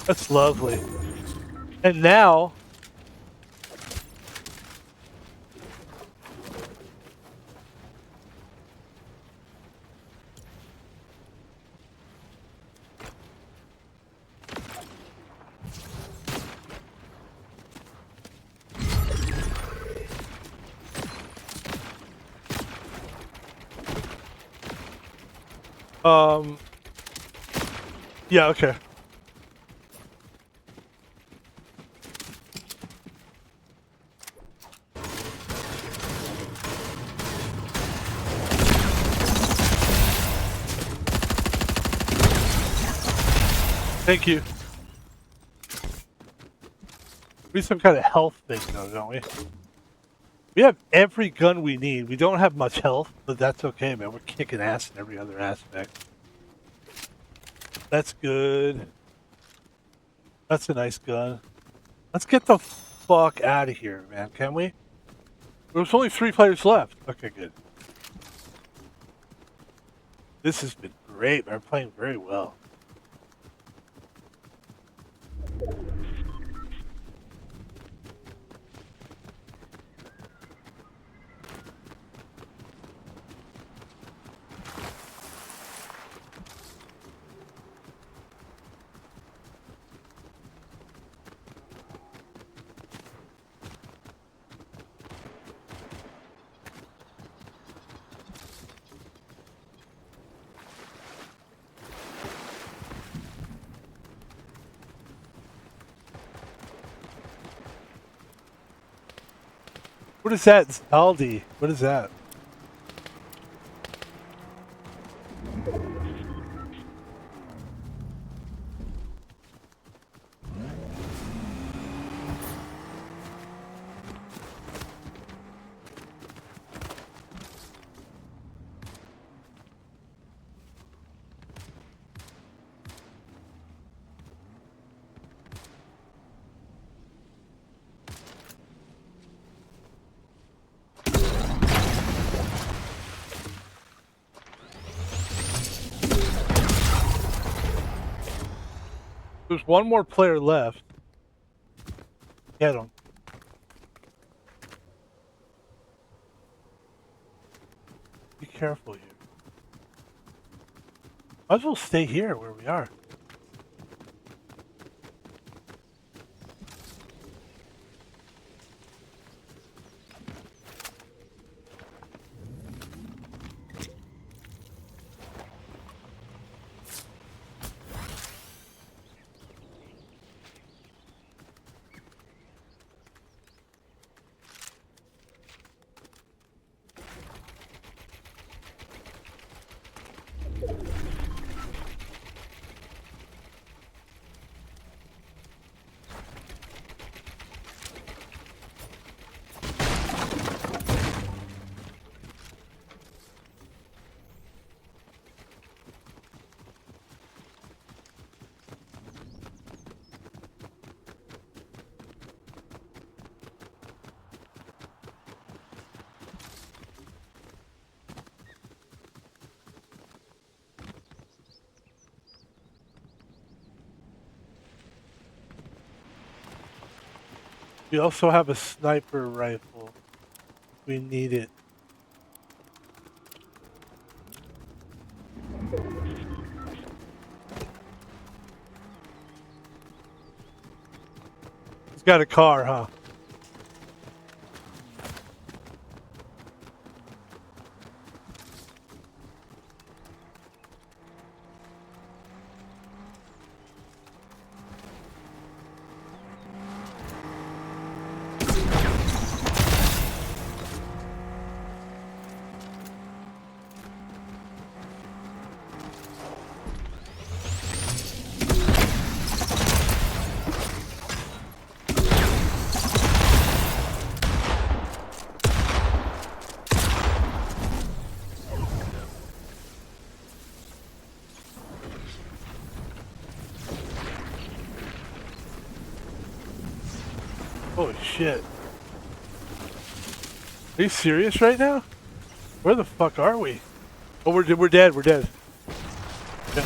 Speaker 1: That's lovely. And now... yeah, okay. Thank you. We need some kind of health thing though, don't we? We have every gun we need. We don't have much health, but that's okay, man. We're kicking ass in every other aspect. That's good. That's a nice gun. Let's get the fuck out of here, man. Can we? There's only 3 players left. Okay, good. This has been great. We're playing very well. What is that? Aldi. What is that? There's one more player left. Get him. Be careful here. Might as well stay here where we are. We also have a sniper rifle. We need it. He's got a car, huh? Holy shit. Are you serious right now? Where the fuck are we? Oh, we're dead. We're dead. Yeah.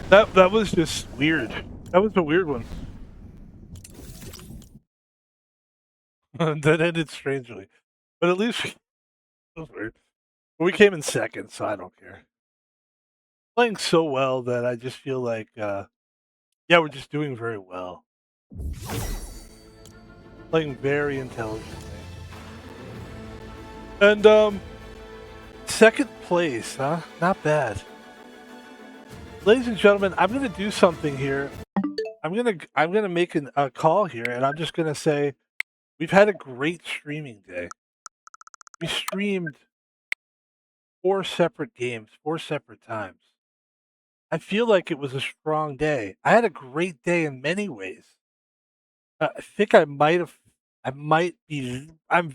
Speaker 1: That was just weird. That was a weird one. That ended strangely, but at least that was weird. But we came in second, so I don't care. Playing so well that I just feel like, yeah, we're just doing very well. Playing very intelligently. And, second place, huh? Not bad. Ladies and gentlemen, I'm gonna do something here. I'm gonna make a call here, and I'm just gonna say, we've had a great streaming day. We streamed 4 separate games, 4 separate times. I feel like it was a strong day. I had a great day in many ways. I think I'm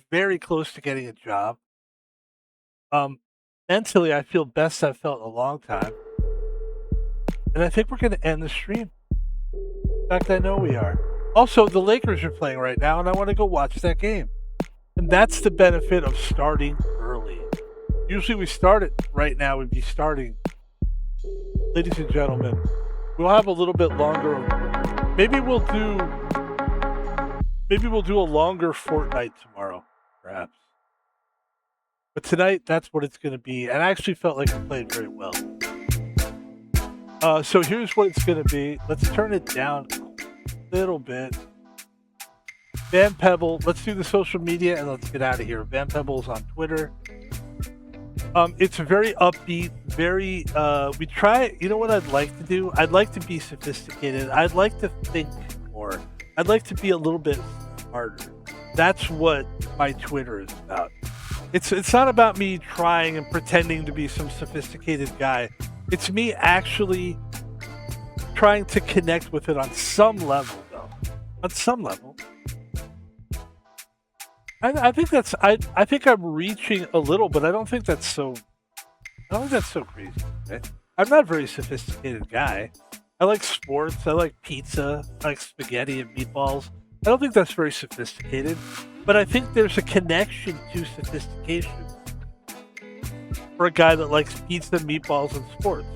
Speaker 1: very close to getting a job. Mentally, I feel best I've felt in a long time. And I think we're going to end the stream. In fact, I know we are. Also, the Lakers are playing right now, and I want to go watch that game. And that's the benefit of starting early. Usually we start it right now, we'd be starting. Ladies and gentlemen, we'll have a little bit longer. Maybe we'll do a longer Fortnite tomorrow, perhaps. But tonight, that's what it's going to be. And I actually felt like we played very well. So here's what it's going to be. Let's turn it down a little bit. Van Pebble, let's do the social media and let's get out of here. Van Pebble's on Twitter. It's very upbeat, very, we try, you know what I'd like to do? I'd like to be sophisticated. I'd like to think more. I'd like to be a little bit smarter. That's what my Twitter is about. It's not about me trying and pretending to be some sophisticated guy. It's me actually trying to connect with it on some level, though. On some level. I think that's I think I'm reaching a little, but I don't think that's so crazy. Okay? I'm not a very sophisticated guy. I like sports, I like pizza, I like spaghetti and meatballs. I don't think that's very sophisticated, but I think there's a connection to sophistication. for a guy that likes pizza, meatballs, and sports.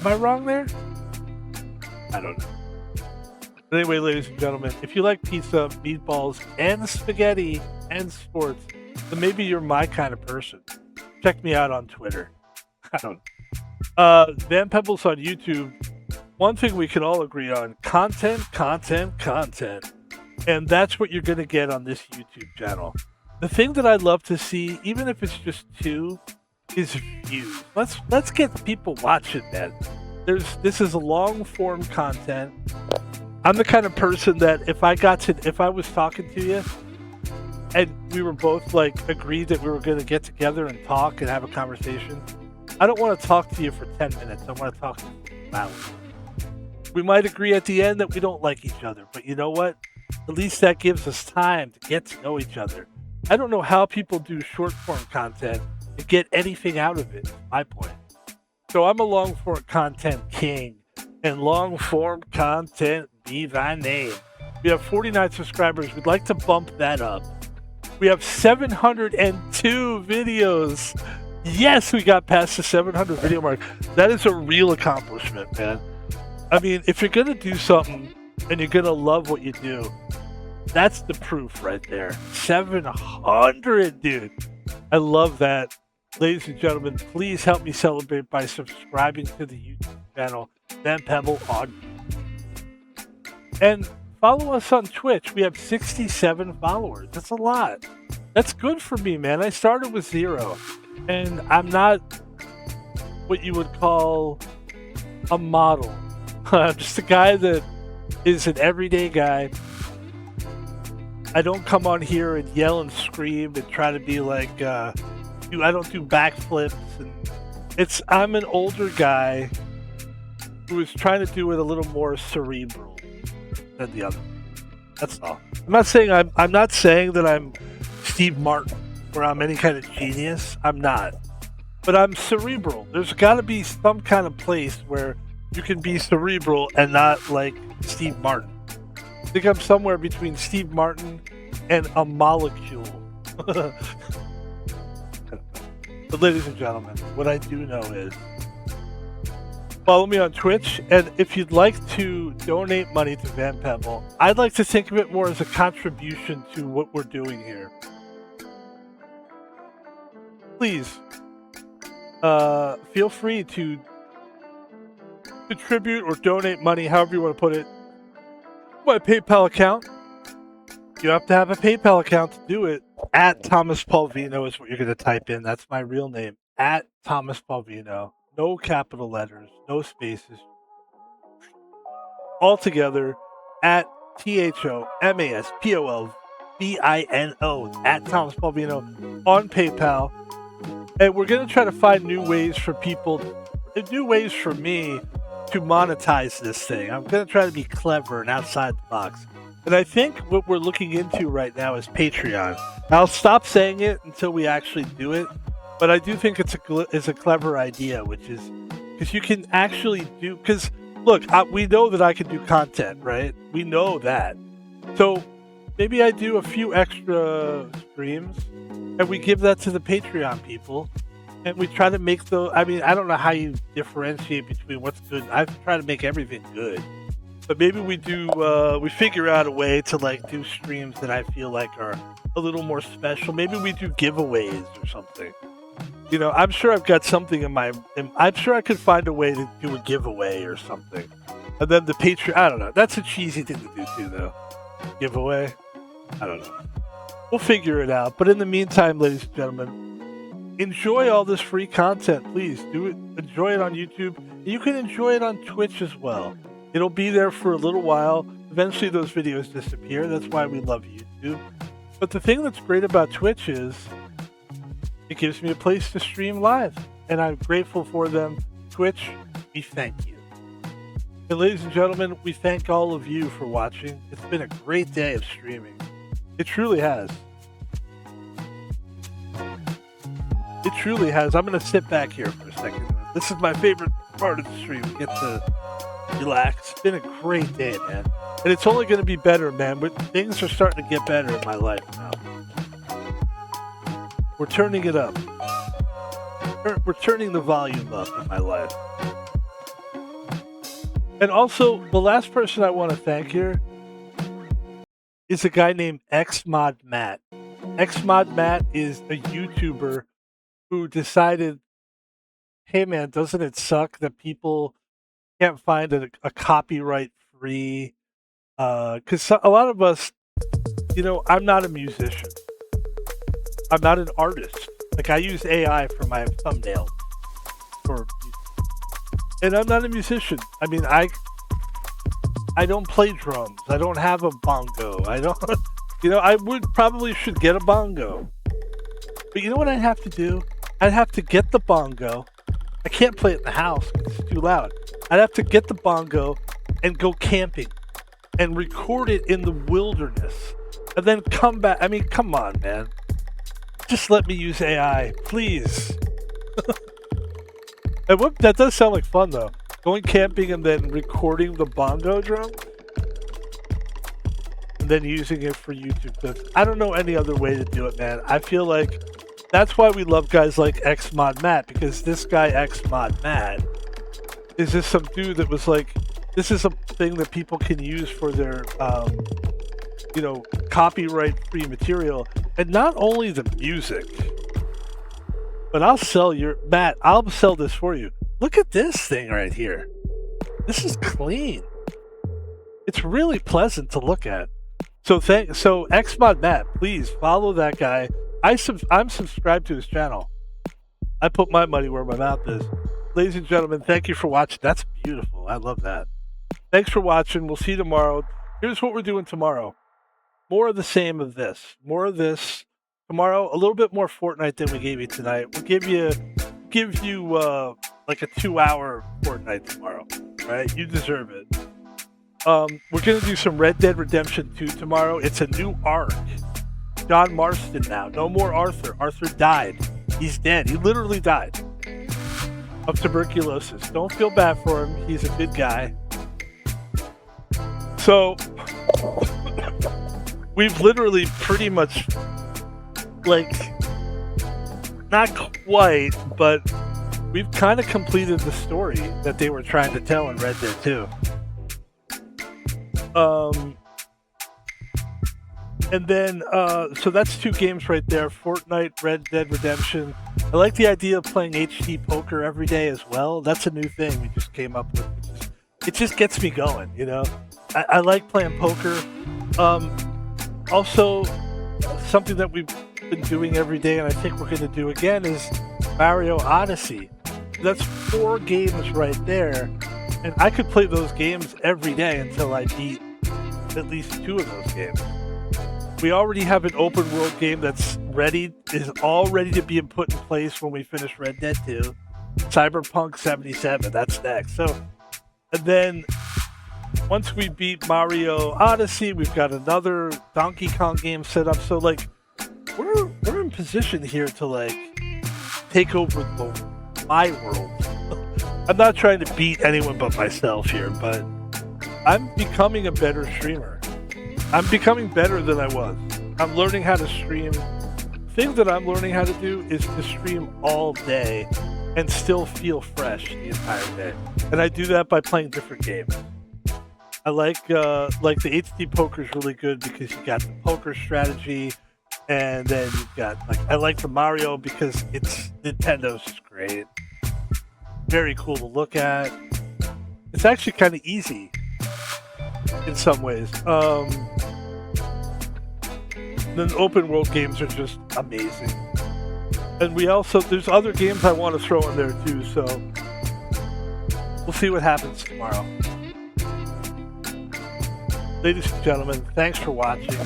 Speaker 1: Am I wrong there? I don't know. But anyway, ladies and gentlemen, if you like pizza, meatballs, and spaghetti and sports, then maybe you're my kind of person. Check me out on Twitter. I don't know. Van Pebble's on YouTube. One thing we can all agree on, content. And that's what you're going to get on this YouTube channel. The thing that I'd love to see, even if it's just 2, is views. Let's get people watching, man. This is a long form content. I'm the kind of person that if I was talking to you and we were both like agreed that we were going to get together and talk and have a conversation, I don't want to talk to you for 10 minutes. I want to talk to you for hours. We might agree at the end that we don't like each other, but you know what? At least that gives us time to get to know each other. I don't know how people do short form content and get anything out of it, my point. So I'm a long form content king, and long form content be thy name. We have 49 subscribers. We'd like to bump that up. We have 702 videos. Yes, we got past the 700 video mark. That is a real accomplishment, man. I mean, if you're going to do something and you're going to love what you do, that's the proof right there. 700, dude. I love that. Ladies and gentlemen, please help me celebrate by subscribing to the YouTube channel, Van Pebble on YouTube. And follow us on Twitch. We have 67 followers. That's a lot. That's good for me, man. I started with 0. And I'm not what you would call a model. I'm just a guy that is an everyday guy. I don't come on here and yell and scream and try to be like, I don't do backflips. And I'm an older guy who is trying to do it a little more cerebral than the other. That's all. I'm not saying that I'm Steve Martin or I'm any kind of genius. I'm not. But I'm cerebral. There's got to be some kind of place where you can be cerebral and not like Steve Martin. I think I'm somewhere between Steve Martin and a molecule. But ladies and gentlemen, what I do know is follow me on Twitch, and if you'd like to donate money to Van Pebble, I'd like to think of it more as a contribution to what we're doing here. Please feel free to contribute or donate money, however you want to put it. My PayPal account. You have to have a PayPal account to do it. At Thomas Palvino is what you're going to type in. That's my real name. At Thomas Palvino. No capital letters, no spaces. All together at ThomasPolvino at Thomas Palvino on PayPal. And we're going to try to find new ways for people, new ways for me to monetize this thing. I'm going to try to be clever and outside the box. And I think what we're looking into right now is Patreon. I'll stop saying it until we actually do it, but I do think it's a clever idea, which is because you can actually do. Because look, we know that I can do content, right? We know that. So maybe I do a few extra streams, and we give that to the Patreon people. And we try to make I mean, I don't know how you differentiate between what's good. I try to make everything good. But maybe we figure out a way to like do streams that I feel like are a little more special. Maybe we do giveaways or something. You know, I'm sure I've got something I'm sure I could find a way to do a giveaway or something. And then the Patreon, I don't know. That's a cheesy thing to do too, though. Giveaway? I don't know. We'll figure it out. But in the meantime, ladies and gentlemen, enjoy all this free content. Please do it. Enjoy it on YouTube. You can enjoy it on Twitch as well. It'll be there for a little while. Eventually those videos disappear. That's why we love YouTube. But the thing that's great about Twitch is it gives me a place to stream live. And I'm grateful for them. Twitch, we thank you. And ladies and gentlemen, we thank all of you for watching. It's been a great day of streaming. It truly has. It truly has. I'm going to sit back here for a second. This is my favorite part of the stream. We get to relax. It's been a great day, man. And it's only going to be better, man. Things are starting to get better in my life now. We're turning it up. we're turning the volume up in my life. And also, the last person I want to thank here is a guy named XModMatt. XModMatt is a YouTuber who decided, hey man, doesn't it suck that people can't find a copyright free? Because a lot of us, I'm not a musician. I'm not an artist. Like I use AI for my thumbnail, and I'm not a musician. I mean, I don't play drums. I don't have a bongo. I don't. I probably should get a bongo. But you know what I'd have to do? I'd have to get the bongo. I can't play it in the house because it's too loud. I'd have to get the bongo and go camping and record it in the wilderness and then come back. I mean, come on, man. Just let me use AI, please. And that does sound like fun, though. Going camping and then recording the bongo drum and then using it for YouTube. I don't know any other way to do it, man. I feel like that's why we love guys like XModMatt, because this guy XModMatt is just some dude that was like, this is a thing that people can use for their, copyright-free material. And not only the music, but I'll sell this for you. Look at this thing right here. This is clean. It's really pleasant to look at. So XModMatt, please follow that guy. I'm subscribed to his channel. I put my money where my mouth is. Ladies and gentlemen, thank you for watching. That's beautiful. I love that. Thanks for watching. We'll see you tomorrow. Here's what we're doing tomorrow. More of the same of this. More of this. Tomorrow, a little bit more Fortnite than we gave you tonight. We'll give you like a 2-hour Fortnite tomorrow. Right? You deserve it. We're gonna do some Red Dead Redemption 2 tomorrow. It's a new arc. John Marston now. No more Arthur. Arthur died. He's dead. He literally died of tuberculosis. Don't feel bad for him. He's a good guy. So we've literally pretty much, like, not quite, but we've kind of completed the story that they were trying to tell in Red Dead 2. And then, so that's 2 games right there. Fortnite, Red Dead Redemption. I like the idea of playing HD poker every day as well. That's a new thing we just came up with. It just gets me going, I like playing poker. Also, something that we've been doing every day, and I think we're going to do again, is Mario Odyssey. That's 4 games right there, and I could play those games every day until I beat at least 2 of those games. We already have an open world game is all ready to be put in place when we finish Red Dead 2. Cyberpunk 77, that's next. So, and then once we beat Mario Odyssey, we've got another Donkey Kong game set up. So like, we're in position here to like take over my world. I'm not trying to beat anyone but myself here, but I'm becoming a better streamer. I'm becoming better than I was. I'm learning how to stream. The thing that I'm learning how to do is to stream all day and still feel fresh the entire day. And I do that by playing different games. I like the HD poker is really good because you got the poker strategy, and then you've got I like the Mario because Nintendo's just great. Very cool to look at. It's actually kind of easy in some ways. Then open world games are just amazing. And there's other games I want to throw in there too, so we'll see what happens tomorrow. Ladies and gentlemen, thanks for watching.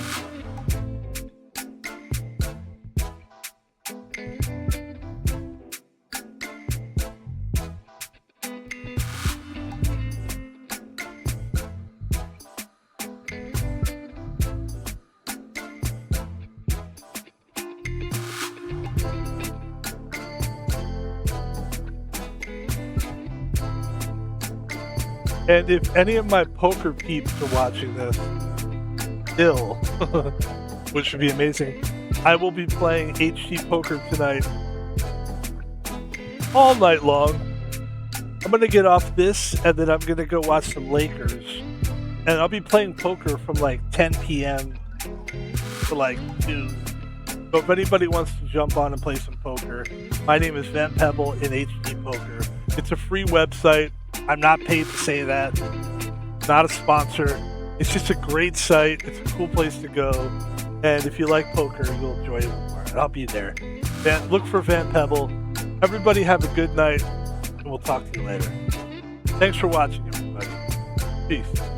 Speaker 1: And if any of my poker peeps are watching this, which would be amazing, I will be playing HD poker tonight all night long. I'm going to get off this, and then I'm going to go watch some Lakers. And I'll be playing poker from like 10 p.m. to like 2. So if anybody wants to jump on and play some poker, my name is Pebble in HD Poker. It's a free website. I'm not paid to say that. Not a sponsor. It's just a great site. It's a cool place to go. And if you like poker, you'll enjoy it more. And I'll be there. Look for Van Pebble. Everybody have a good night, and we'll talk to you later. Thanks for watching, everybody. Peace.